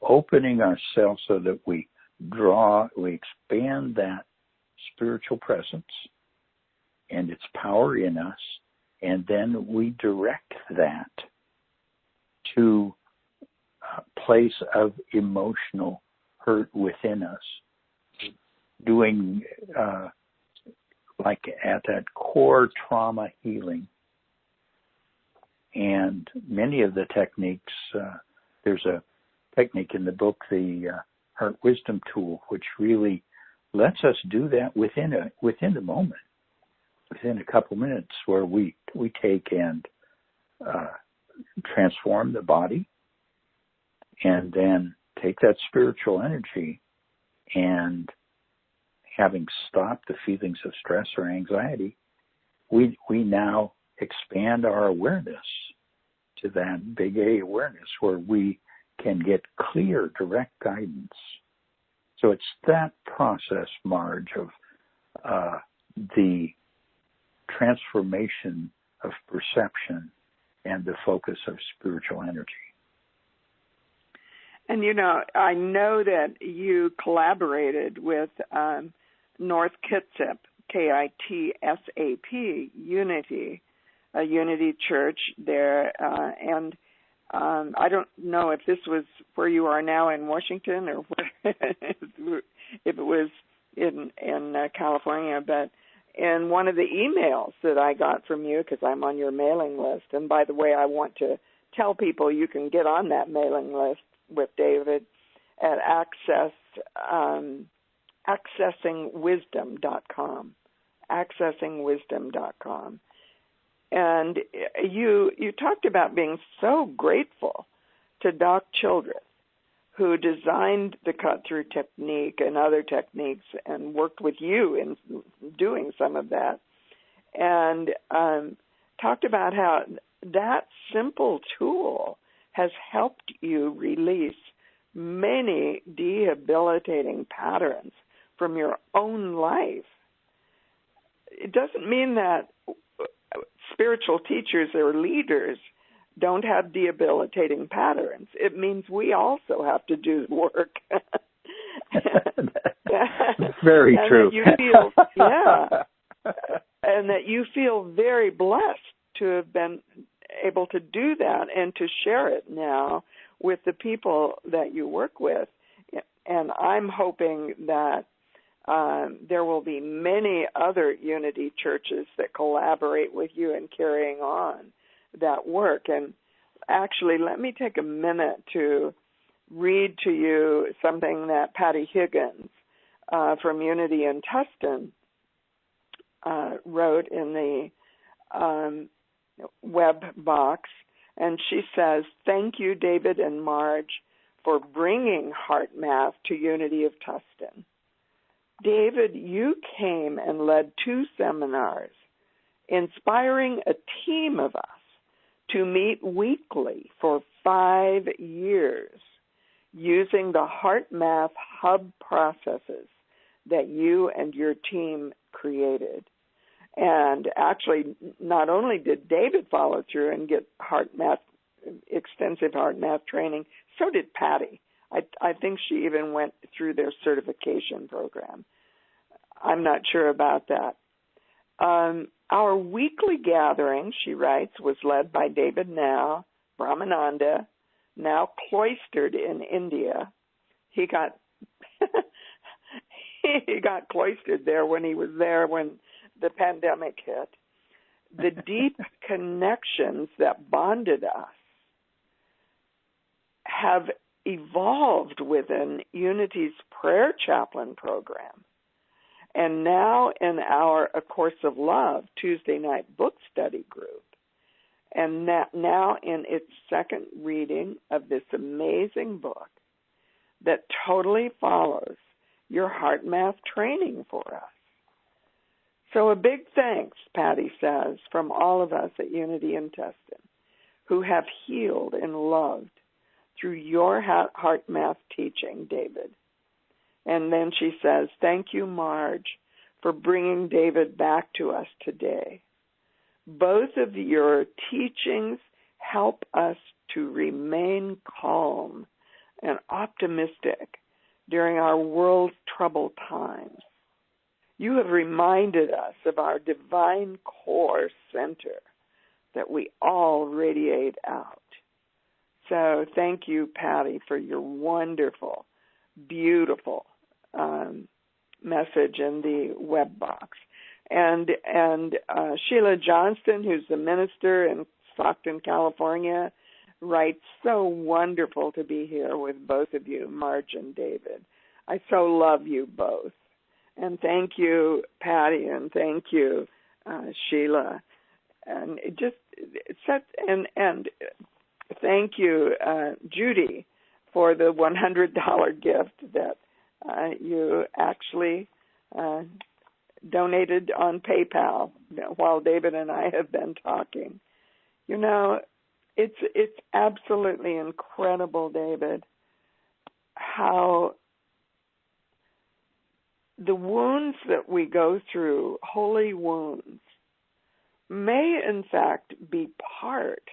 opening ourselves so that we expand that spiritual presence and its power in us, and then we direct that to a place of emotional hurt within us, doing like at that core trauma healing. And many of the techniques, there's a technique in the book, the Heart Wisdom Tool, which really lets us do that within the moment, within a couple minutes, where we take and transform the body, and then take that spiritual energy, and having stopped the feelings of stress or anxiety, we now expand our awareness to that big A awareness where we can get clear, direct guidance. So it's that process, Marj, of the transformation of perception and the focus of spiritual energy. And, I know that you collaborated with North Kitsap, KITSAP, Unity, a Unity Church there. And I don't know if this was where you are now in Washington or where, if it was in California, but in one of the emails that I got from you, because I'm on your mailing list, and by the way, I want to tell people you can get on that mailing list with David at accessingwisdom.com. Accessingwisdom.com. And you talked about being so grateful to Doc Childress, who designed the cut-through technique and other techniques and worked with you in doing some of that, and talked about how that simple tool has helped you release many debilitating patterns from your own life. It doesn't mean that spiritual teachers or leaders don't have debilitating patterns. It means we also have to do work. Very true. That you feel, and that you feel very blessed to have been able to do that and to share it now with the people that you work with. And I'm hoping that there will be many other Unity churches that collaborate with you in carrying on that work. And actually, let me take a minute to read to you something that Patty Higgins from Unity in Tustin wrote in the web box. And she says, "Thank you, David and Marj, for bringing Heart Math to Unity of Tustin. David, you came and led 2 seminars, inspiring a team of us to meet weekly for 5 years using the Heart Math hub processes that you and your team created. And actually, not only did David follow through and get extensive Heart Math training, so did Patty. I think she even went through their certification program. I'm not sure about that. Our weekly gathering, she writes, was led by David now, Brahmananda, now cloistered in India. He got he got cloistered there when he was there when the pandemic hit. The deep connections that bonded us have evolved within Unity's prayer chaplain program. And now in our A Course of Love Tuesday night book study group. And now in its second reading of this amazing book that totally follows your Heart Math training for us. So a big thanks, Patty says, from all of us at Unity in Tustin, who have healed and loved through your Heart Math teaching, David. And then she says, thank you, Marj, for bringing David back to us today. Both of your teachings help us to remain calm and optimistic during our world's troubled times. You have reminded us of our divine core center that we all radiate out. So thank you, Patty, for your wonderful, beautiful message in the web box. And Sheila Johnston, who's the minister in Stockton, California, writes, so wonderful to be here with both of you, Marj and David. I so love you both. And thank you, Patty, and thank you, Sheila. And thank you, Judy, for the $100 gift that you actually donated on PayPal while David and I have been talking. You know, it's absolutely incredible, David, how the wounds that we go through, holy wounds, may in fact be part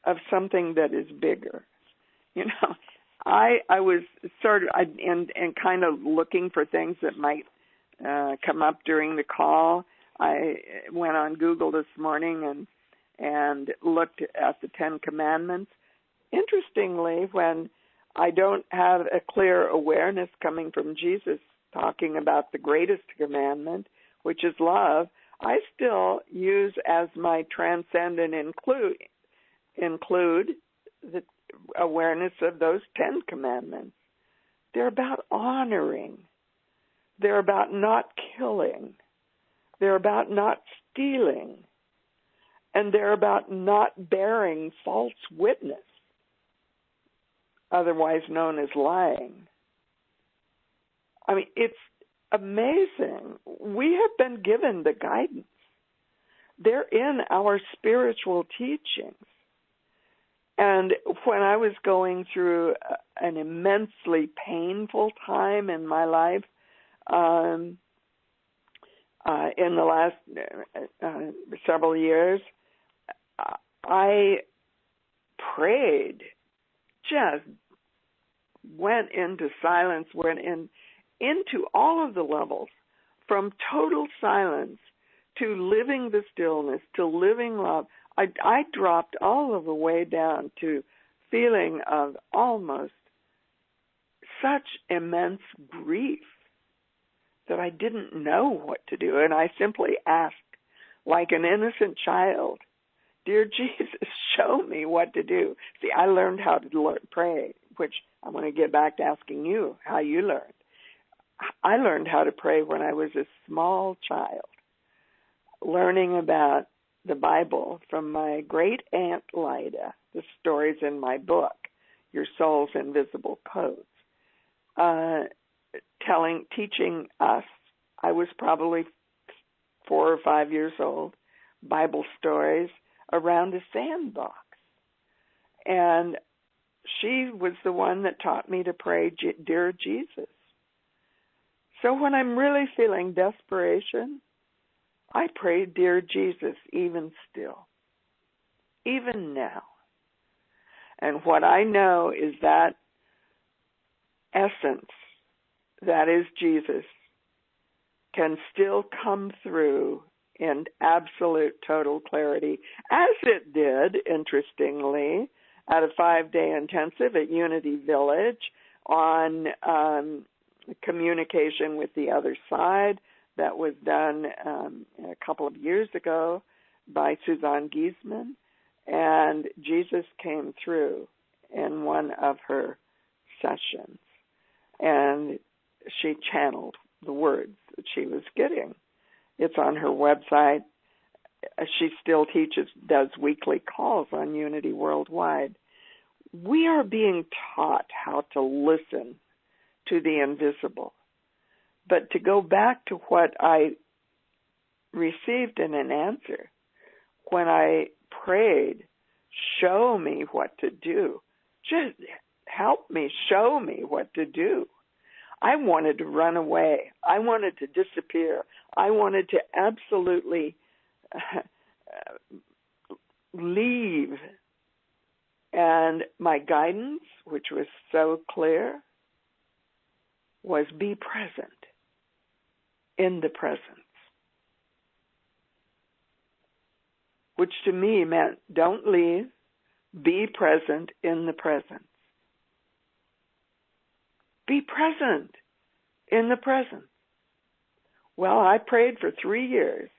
of something that is bigger. You know, I was sort of and kind of looking for things that might come up during the call. I went on Google this morning and looked at the 10 Commandments. Interestingly, when I don't have a clear awareness coming from Jesus talking about the greatest commandment, which is love, I still use as my transcend and include awareness of those 10 commandments. They're about honoring. They're about not killing. They're about not stealing. And they're about not bearing false witness, otherwise known as lying. I mean, it's amazing. We have been given the guidance. They're in our spiritual teachings. And when I was going through an immensely painful time in my life, in the last several years, I prayed, just went into silence, went into all of the levels, from total silence to living the stillness, to living love. I dropped all of the way down to feeling of almost such immense grief that I didn't know what to do. And I simply asked, like an innocent child, "Dear Jesus, show me what to do." See, I learned how to pray, which I want to get back to asking you how you learned. I learned how to pray when I was a small child, learning about the Bible from my great aunt Lida, the stories in my book, Your Soul's Invisible Codes, teaching us, I was probably 4 or 5 years old, Bible stories around a sandbox. And she was the one that taught me to pray, "Dear Jesus." So when I'm really feeling desperation, I pray, "Dear Jesus," even still, even now. And what I know is that essence, that is Jesus, can still come through in absolute total clarity, as it did, interestingly, at a 5-day intensive at Unity Village on communication with the other side. That was done a couple of years ago by Suzanne Giesman, and Jesus came through in one of her sessions, and she channeled the words that she was getting. It's on her website. She still does weekly calls on Unity Worldwide. We are being taught how to listen to the invisible. But to go back to what I received in an answer, when I prayed, "Show me what to do. Just help me, show me what to do." I wanted to run away. I wanted to disappear. I wanted to absolutely leave. And my guidance, which was so clear, was be present in the presence, which to me meant don't leave, be present in the presence. Be present in the presence. Well, I prayed for 3 years,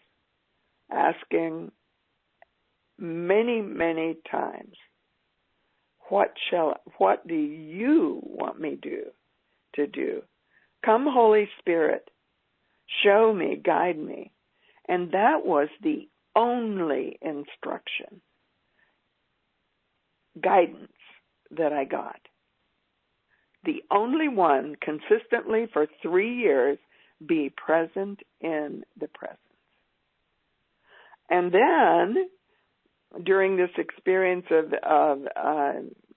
asking many, many times, what do you want me to do? Come, Holy Spirit, show me, guide me. And that was the only instruction, guidance that I got. The only one consistently for 3 years, be present in the presence. And then during this experience of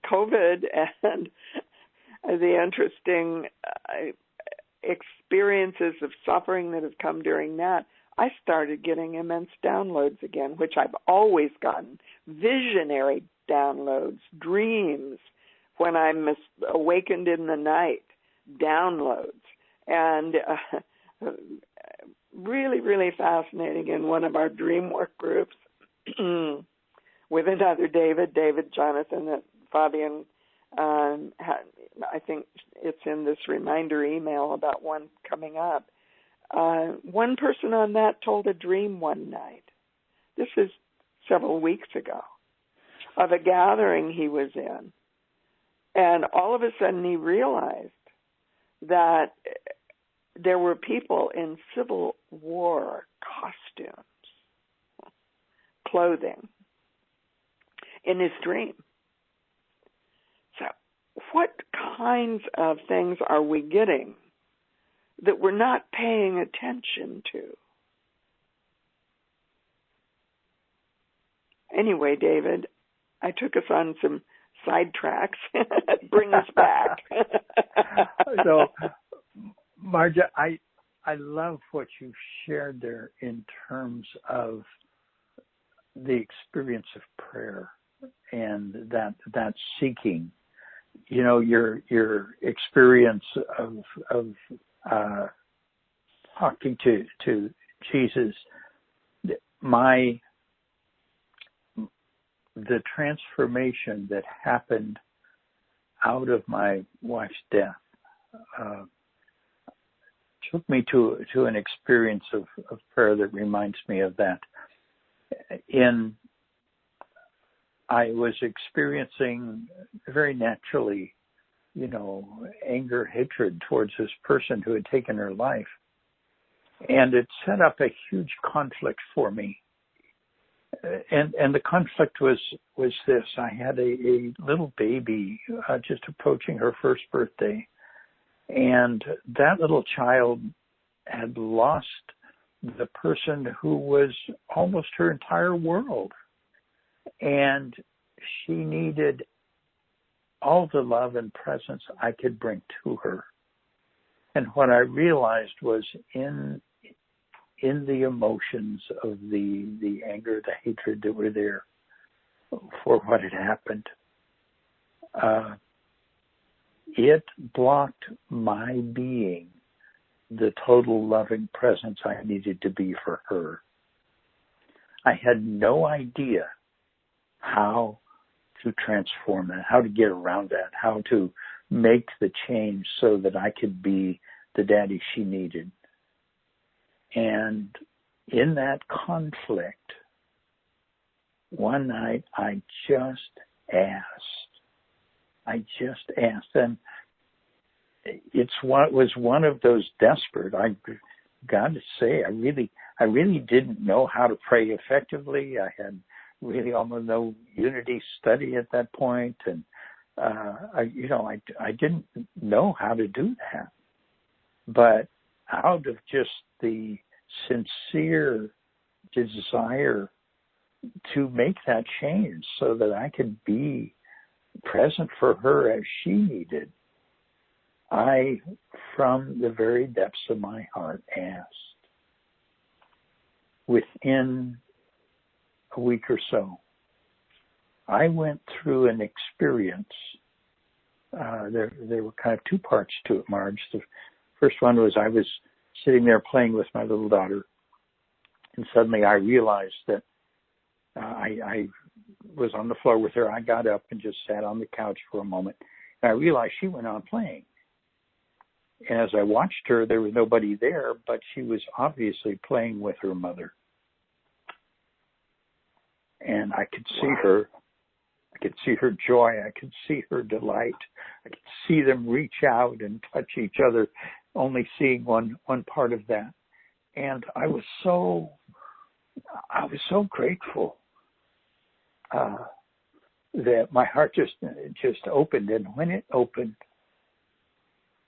COVID and the interesting experiences of suffering that have come during that, I started getting immense downloads again, which I've always gotten, visionary downloads, dreams, when I'm awakened in the night, downloads. And really, really fascinating in one of our dream work groups with another David Jonathan, that Fabienne, I think it's in this reminder email about one coming up. One person on that told a dream one night, this is several weeks ago, of a gathering he was in, And all of a sudden he realized that there were people in Civil War costumes, clothing, in his dream. So what kinds of things are we getting that we're not paying attention to? Anyway, David, I took us on some sidetracks. Bring us back. So, Marj, I love what you shared there in terms of the experience of prayer and that seeking. You know, your experience of talking to Jesus. The transformation that happened out of my wife's death took me to an experience of prayer that reminds me of that. I was experiencing very naturally, anger, hatred towards this person who had taken her life. And it set up a huge conflict for me. And the conflict was this. I had a little baby just approaching her first birthday. And that little child had lost the person who was almost her entire world. And she needed all the love and presence I could bring to her. And what I realized was in the emotions of the anger, the hatred that were there for what had happened, it blocked my being the total loving presence I needed to be for her. I had no idea how to transform that, how to get around that, how to make the change so that I could be the daddy she needed. And in that conflict, one night I just asked, and was one of those desperate. I got to say, I really didn't know how to pray effectively. I had really almost no unity study at that point, and I didn't know how to do that. But out of just the sincere desire to make that change so that I could be present for her as she needed, I, from the very depths of my heart, asked. Within a week or so, I went through an experience. There were kind of two parts to it, Marj. The first one was I was sitting there playing with my little daughter, and suddenly I realized that I was on the floor with her. I got up and just sat on the couch for a moment, and I realized she went on playing. And as I watched her, there was nobody there, but she was obviously playing with her mother. And I could see her. I could see her joy. I could see her delight. I could see them reach out and touch each other, only seeing one part of that. And I was so grateful that my heart just opened. And when it opened,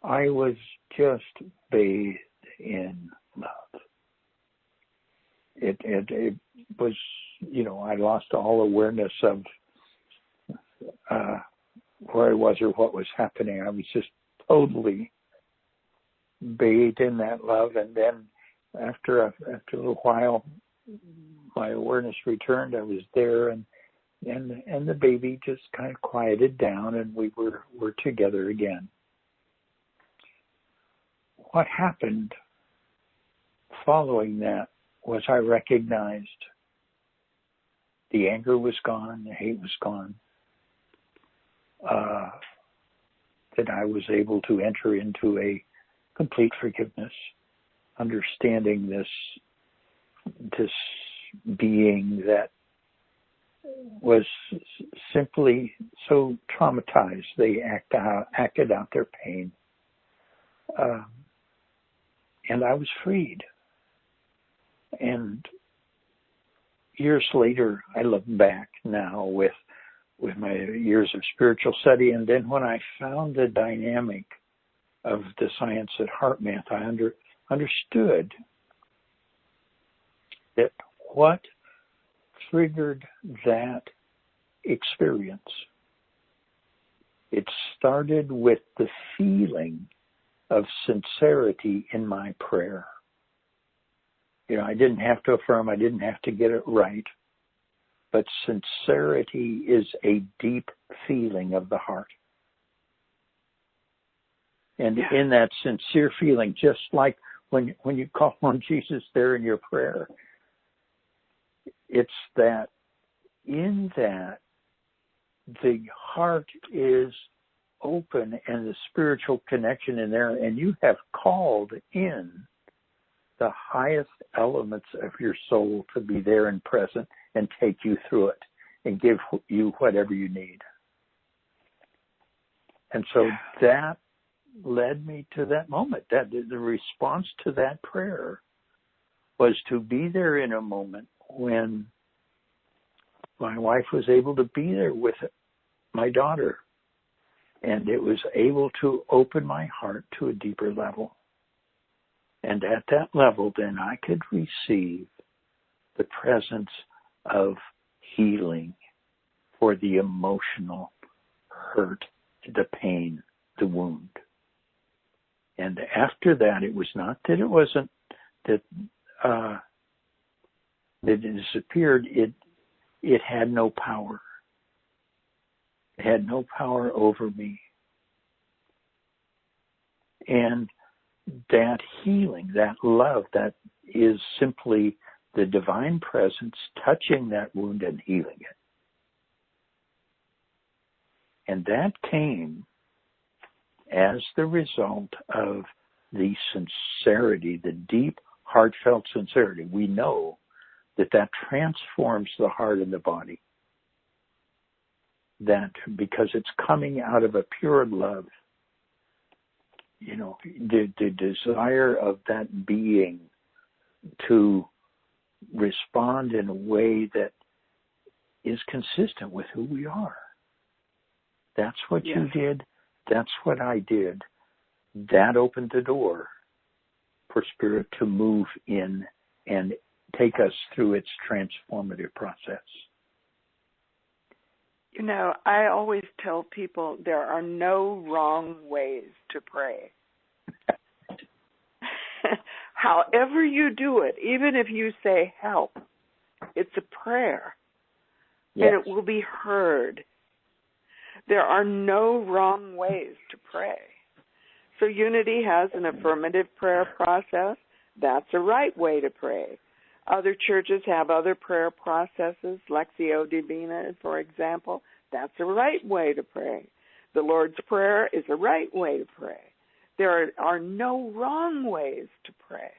I was just bathed in love. It was, I lost all awareness of where I was or what was happening. I was just totally bathed in that love. And then after a little while, my awareness returned. I was there, and the baby just kind of quieted down, and we were together again. What happened following that was I recognized the anger was gone, the hate was gone, that I was able to enter into a complete forgiveness, understanding this being that was simply so traumatized. They acted out their pain. And I was freed. And years later, I look back now with my years of spiritual study, and then when I found the dynamic of the science at HeartMath, I understood that what triggered that experience, it started with the feeling of sincerity in my prayer. You know, I didn't have to affirm, I didn't have to get it right, but sincerity is a deep feeling of the heart. And in that sincere feeling, just like when you call on Jesus there in your prayer, it's that in that the heart is open and the spiritual connection in there, and you have called in the highest elements of your soul to be there and present and take you through it and give you whatever you need. And so that led me to that moment. That the response to that prayer was to be there in a moment when my wife was able to be there with my daughter, and it was able to open my heart to a deeper level. And at that level, then I could receive the presence of healing for the emotional hurt, the pain, the wound. And after that, it was not that it wasn't that it disappeared. It had no power. It had no power over me. And that healing, that love, that is simply the divine presence touching that wound and healing it. And that came as the result of the sincerity, the deep, heartfelt sincerity. We know that transforms the heart and the body. That because it's coming out of a pure love, you know, the desire of that being to respond in a way that is consistent with who we are. That's what you did. That's what I did. That opened the door for Spirit to move in and take us through its transformative process. You know, I always tell people there are no wrong ways to pray. However you do it, even if you say help, it's a prayer. And it will be heard. There are no wrong ways to pray. So Unity has an affirmative prayer process. That's a right way to pray. Other churches have other prayer processes, Lectio Divina, for example. That's a right way to pray. The Lord's Prayer is a right way to pray. There are no wrong ways to pray.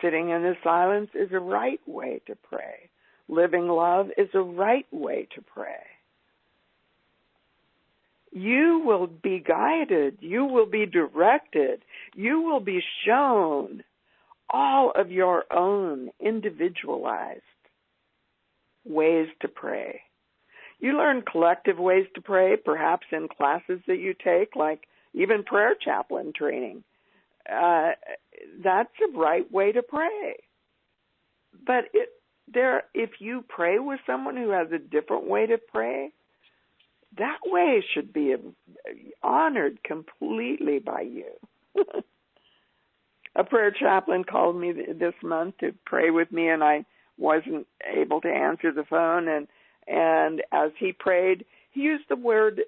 Sitting in the silence is a right way to pray. Living love is a right way to pray. You will be guided. You will be directed. You will be shown all of your own individualized ways to pray. You learn collective ways to pray, perhaps in classes that you take, like even prayer chaplain training. That's a right way to pray. But if you pray with someone who has a different way to pray, that way should be honored completely by you. A prayer chaplain called me this month to pray with me, and I wasn't able to answer the phone. And as he prayed, he used the word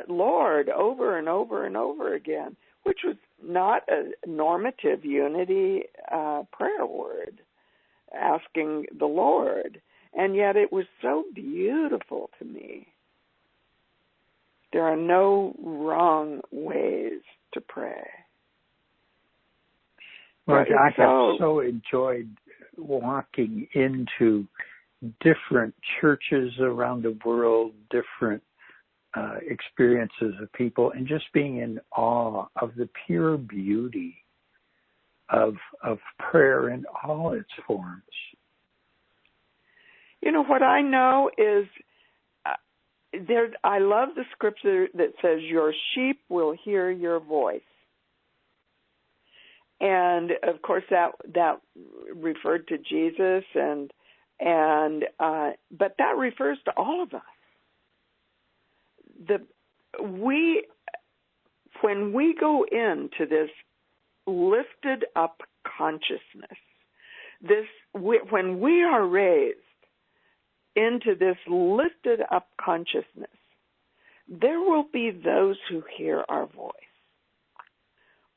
Lord over and over and over again, which was not a normative Unity prayer word, asking the Lord. And yet it was so beautiful to me. There are no wrong ways to pray. Marj, I have so enjoyed walking into different churches around the world, different experiences of people, and just being in awe of the pure beauty of prayer in all its forms. You know, what I know is I love the scripture that says, your sheep will hear your voice. And of course that referred to Jesus but that refers to all of us. When we go into this lifted up consciousness, when we are raised into this lifted up consciousness, there will be those who hear our voice.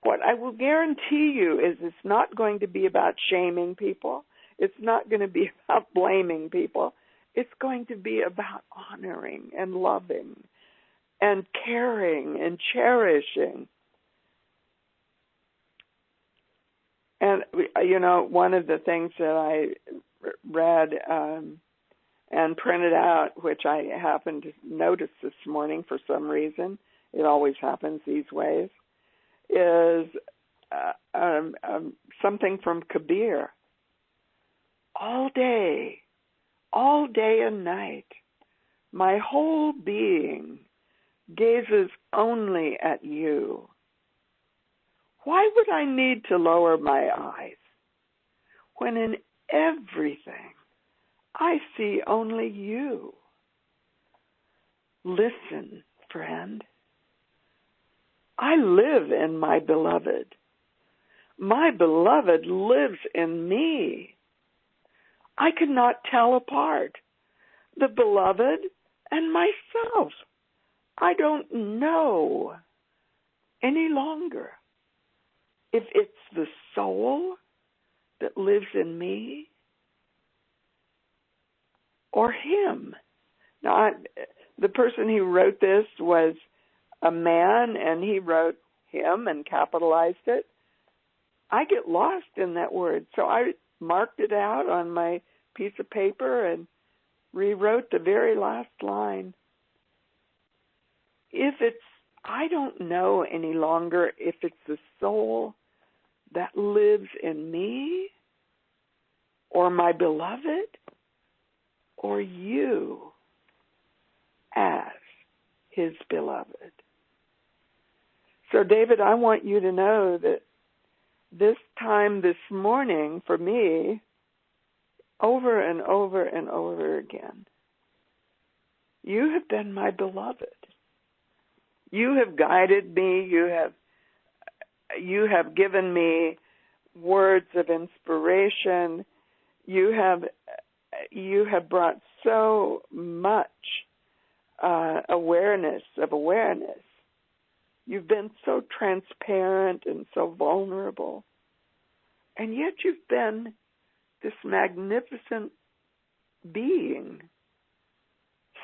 What I will guarantee you is it's not going to be about shaming people. It's not going to be about blaming people. It's going to be about honoring and loving and caring and cherishing. And, you know, one of the things that I read and printed out, which I happened to notice this morning for some reason, it always happens these ways, is something from Kabir. All day and night, my whole being gazes only at you. Why would I need to lower my eyes when in everything I see only you? Listen, friend. I live in my beloved. My beloved lives in me. I cannot tell apart the beloved and myself. I don't know any longer if it's the soul that lives in me or him. Now, the person who wrote this was a man, and he wrote him and capitalized it. I get lost in that word, so I marked it out on my piece of paper and rewrote the very last line. I don't know any longer if it's the soul that lives in me or my beloved or you as his beloved. So, David, I want you to know that this time this morning, for me, over and over and over again, you have been my beloved. You have guided me. You have given me words of inspiration. You have brought so much awareness. You've been so transparent and so vulnerable. And yet you've been this magnificent being,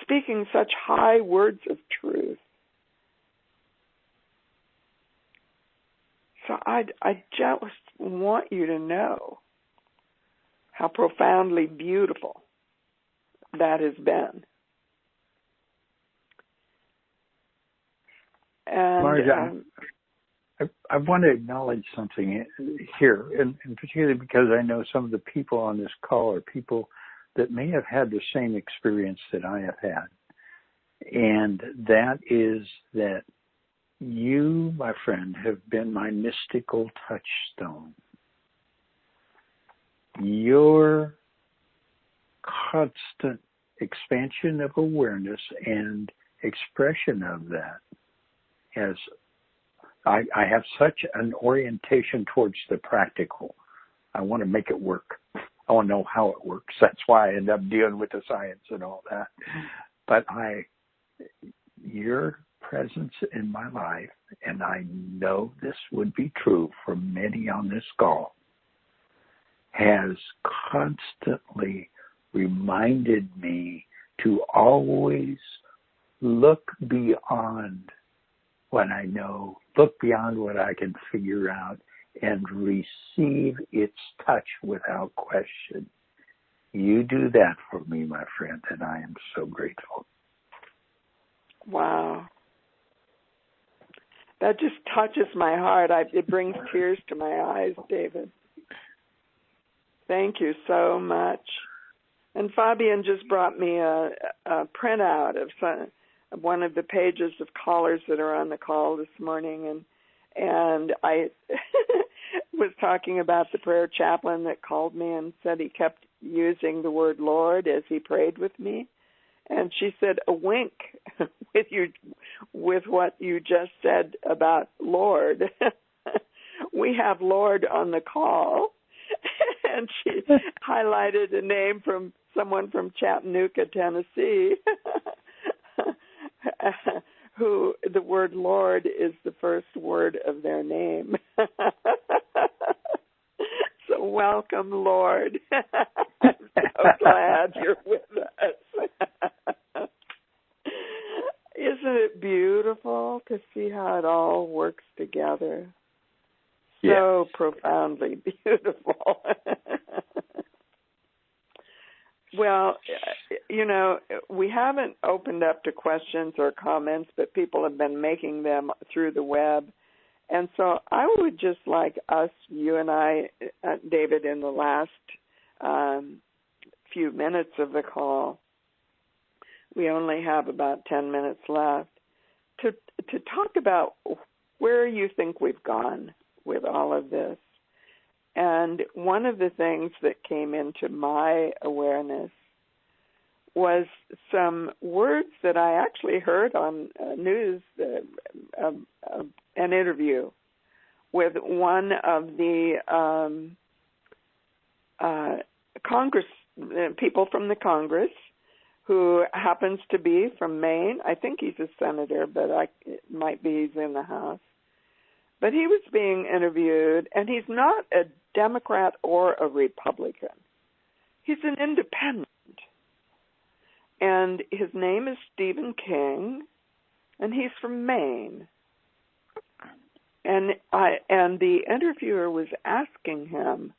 speaking such high words of truth. So I just want you to know how profoundly beautiful that has been. And Marj, I want to acknowledge something here, and particularly because I know some of the people on this call are people that may have had the same experience that I have had. And that is that you, my friend, have been my mystical touchstone. Your constant expansion of awareness and expression of that I have such an orientation towards the practical. I want to make it work. I want to know how it works. That's why I end up dealing with the science and all that. But your presence in my life, and I know this would be true for many on this call, has constantly reminded me to always look beyond what I know, look beyond what I can figure out, and receive its touch without question. You do that for me, my friend, and I am so grateful. Wow. That just touches my heart. It brings tears to my eyes, David. Thank you so much. And Fabienne just brought me a printout of one of the pages of callers that are on the call this morning, and I was talking about the prayer chaplain that called me and said he kept using the word Lord as he prayed with me. And she said, a wink with what you just said about Lord. We have Lord on the call. And she highlighted a name from someone from Chattanooga, Tennessee, who the word Lord is the first word of their name. So welcome, Lord. I'm so glad you're with us. Isn't it beautiful to see how it all works together? So profoundly beautiful. Well, we haven't opened up to questions or comments, but people have been making them through the web. And so I would just like us, you and I, David, in the last few minutes of the call, we only have about 10 minutes left, to talk about where you think we've gone with all of this. And one of the things that came into my awareness was some words that I actually heard on news, an interview with one of the Congress people from the Congress, who happens to be from Maine. I think he's a senator, but it might be he's in the House. But he was being interviewed, and he's not a Democrat or a Republican. He's an independent. And his name is Stephen King, and he's from Maine. And the interviewer was asking him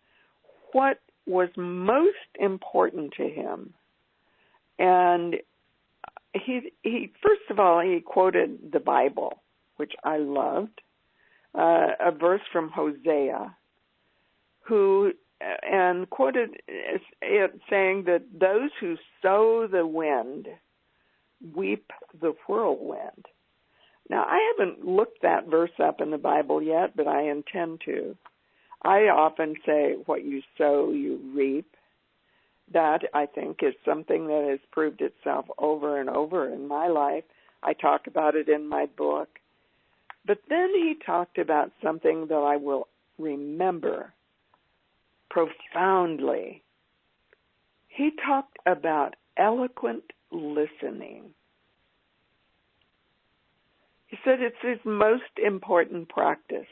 what was most important to him. And he first of all, he quoted the Bible, which I loved, a verse from Hosea, and quoted it saying that those who sow the wind weep the whirlwind. Now, I haven't looked that verse up in the Bible yet, but I intend to. I often say, what you sow, you reap. That, I think, is something that has proved itself over and over in my life. I talk about it in my book. But then he talked about something that I will remember profoundly. He talked about eloquent listening. He said it's his most important practice.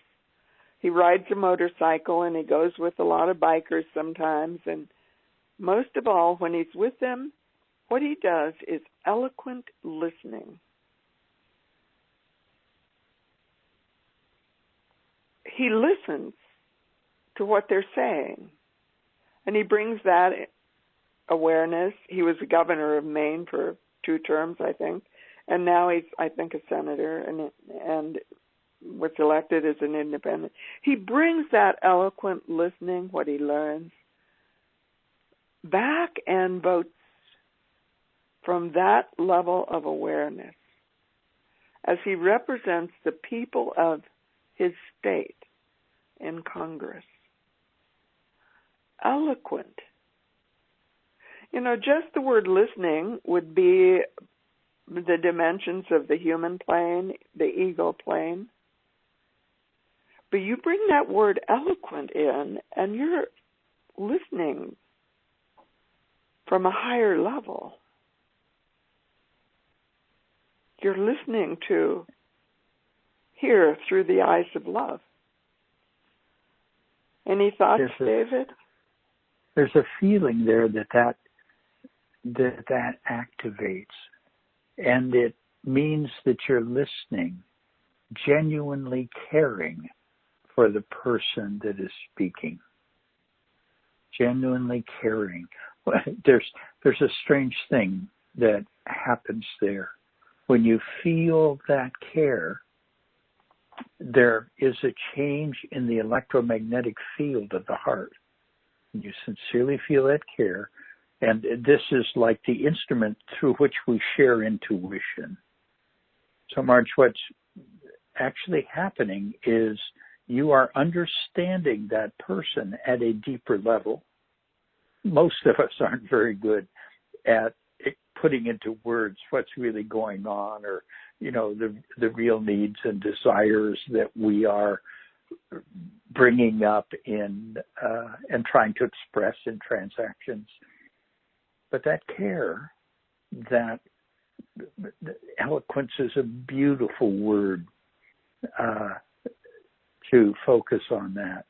He rides a motorcycle and he goes with a lot of bikers sometimes, and most of all, when he's with them, what he does is eloquent listening. He listens to what they're saying, and he brings that awareness. He was the governor of Maine for 2 terms, I think, and now he's, I think, a senator and was elected as an independent. He brings that eloquent listening, what he learns, back and votes from that level of awareness as he represents the people of his state in Congress. Eloquent. Just the word listening would be the dimensions of the human plane, the ego plane. But you bring that word eloquent in, and you're listening from a higher level. You're listening to hear through the eyes of love. Any thoughts, David? There's a feeling there that activates, and it means that you're listening, genuinely caring for the person that is speaking. Genuinely caring. there's a strange thing that happens there. When you feel that care, there is a change in the electromagnetic field of the heart. You sincerely feel that care, and this is like the instrument through which we share intuition. So, Marj, what's actually happening is you are understanding that person at a deeper level. Most of us aren't very good at putting into words what's really going on, or, you know, the real needs and desires that we are bringing up in and trying to express in transactions. But that care, that eloquence is a beautiful word to focus on that.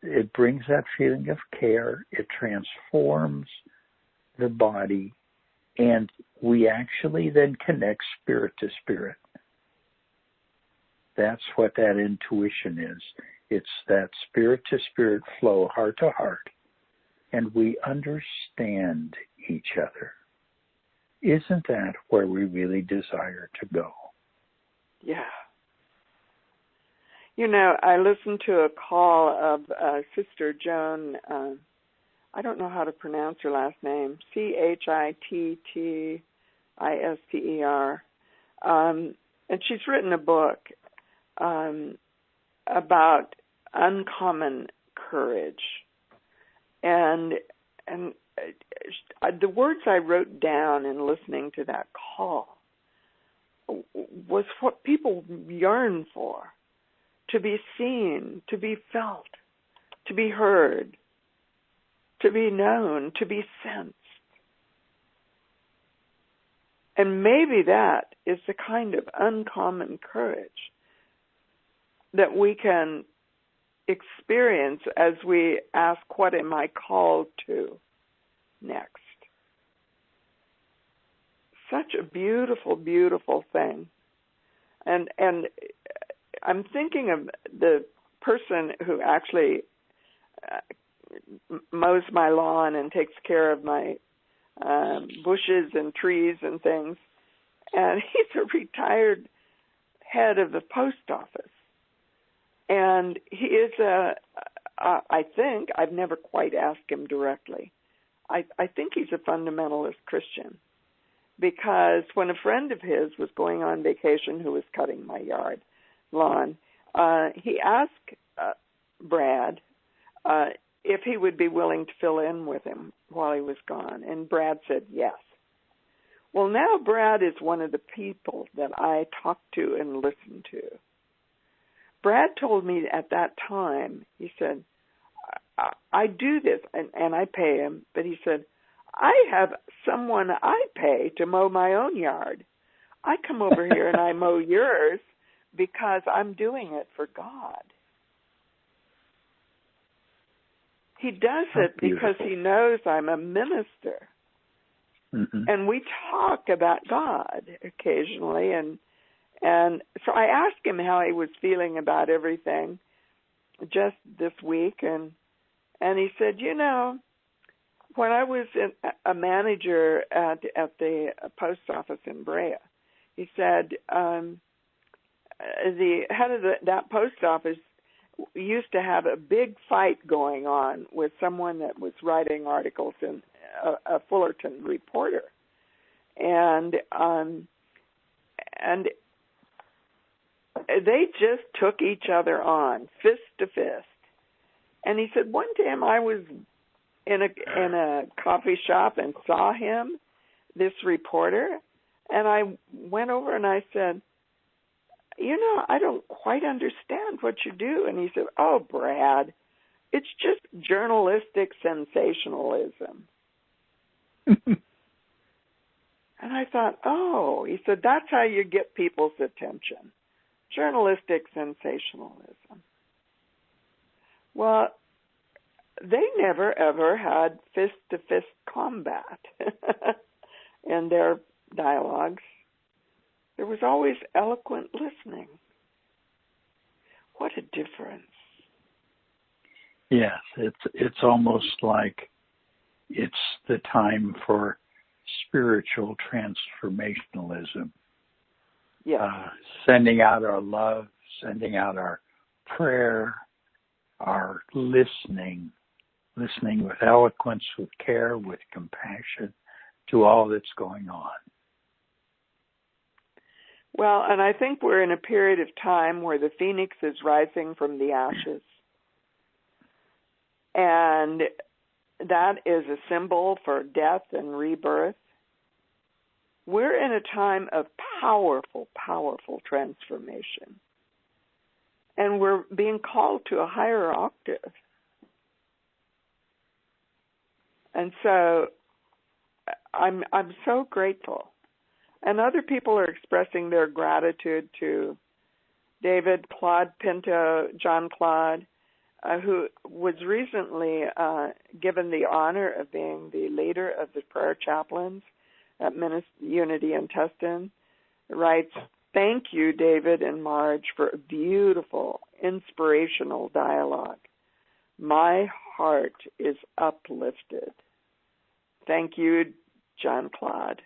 It brings that feeling of care. It transforms the body, and we actually then connect spirit to spirit. That's what that intuition is. It's that spirit to spirit flow, heart to heart, and we understand each other. Isn't that where we really desire to go? Yeah. You know, I listened to a call of Sister Joan, I don't know how to pronounce her last name, Chitttister, and she's written a book about uncommon courage. And the words I wrote down in listening to that call was what people yearn for. To be seen, to be felt, to be heard, to be known, to be sensed. And maybe that is the kind of uncommon courage that we can experience as we ask, what am I called to next? Such a beautiful, beautiful thing. And I'm thinking of the person who actually mows my lawn and takes care of my bushes and trees and things. And he's a retired head of the post office. And he is I think, I've never quite asked him directly, I think he's a fundamentalist Christian. Because when a friend of his was going on vacation who was cutting my lawn, he asked Brad if he would be willing to fill in with him while he was gone, and Brad said yes. Well, now Brad is one of the people that I talk to and listen to. Brad told me at that time, he said, I do this, and I pay him, but he said, I have someone I pay to mow my own yard. I come over here and I mow yours because I'm doing it for God. He does it because he knows I'm a minister. Mm-hmm. And we talk about God occasionally, and so I asked him how he was feeling about everything just this week, and he said, you know, when I was a manager at the post office in Brea, he said the head of that post office used to have a big fight going on with someone that was writing articles in a Fullerton reporter, and they just took each other on, fist to fist. And he said, one time I was in a coffee shop and saw him, this reporter, and I went over and I said, you know, I don't quite understand what you do. And he said, oh, Brad, it's just journalistic sensationalism. And I thought, oh, he said, that's how you get people's attention, journalistic sensationalism. Well, they never, ever had fist-to-fist combat in their dialogues. There was always eloquent listening. What a difference. Yes, it's almost like it's the time for spiritual transformationalism. Yeah. Sending out our love, sending out our prayer, our listening with eloquence, with care, with compassion to all that's going on. Well, and I think we're in a period of time where the phoenix is rising from the ashes. And that is a symbol for death and rebirth. We're in a time of powerful, powerful transformation. And we're being called to a higher octave. And so I'm so grateful. And other people are expressing their gratitude to David, Claude Pinto, John Claude, who was recently given the honor of being the leader of the prayer chaplains at Unity in Tustin, writes, "Thank you, David and Marj, for a beautiful, inspirational dialogue. My heart is uplifted." Thank you, John Claude.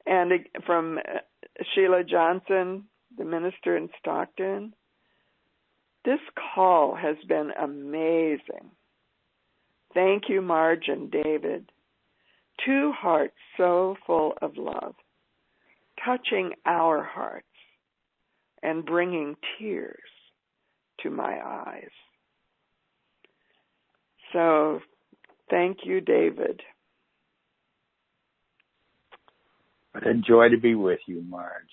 And from Sheila Johnson, the minister in Stockton, "This call has been amazing. Thank you, Marj and David. Two hearts so full of love, touching our hearts and bringing tears to my eyes." So thank you, David. What a joy to be with you, Marj.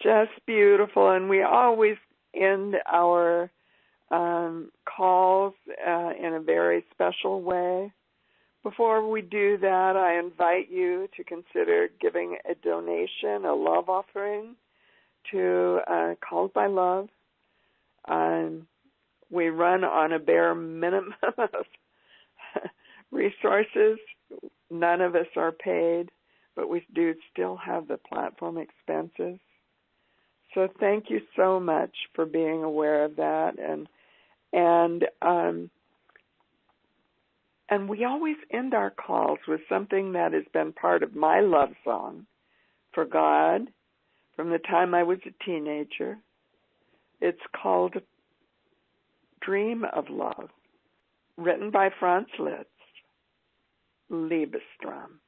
Just beautiful. And we always end our calls in a very special way. Before we do that, I invite you to consider giving a donation, a love offering to Called by Love. We run on a bare minimum of resources. None of us are paid, but we do still have the platform expenses. So thank you so much for being aware of that. And we always end our calls with something that has been part of my love song for God from the time I was a teenager. It's called Dream of Love, written by Franz Liszt, Liebestrom.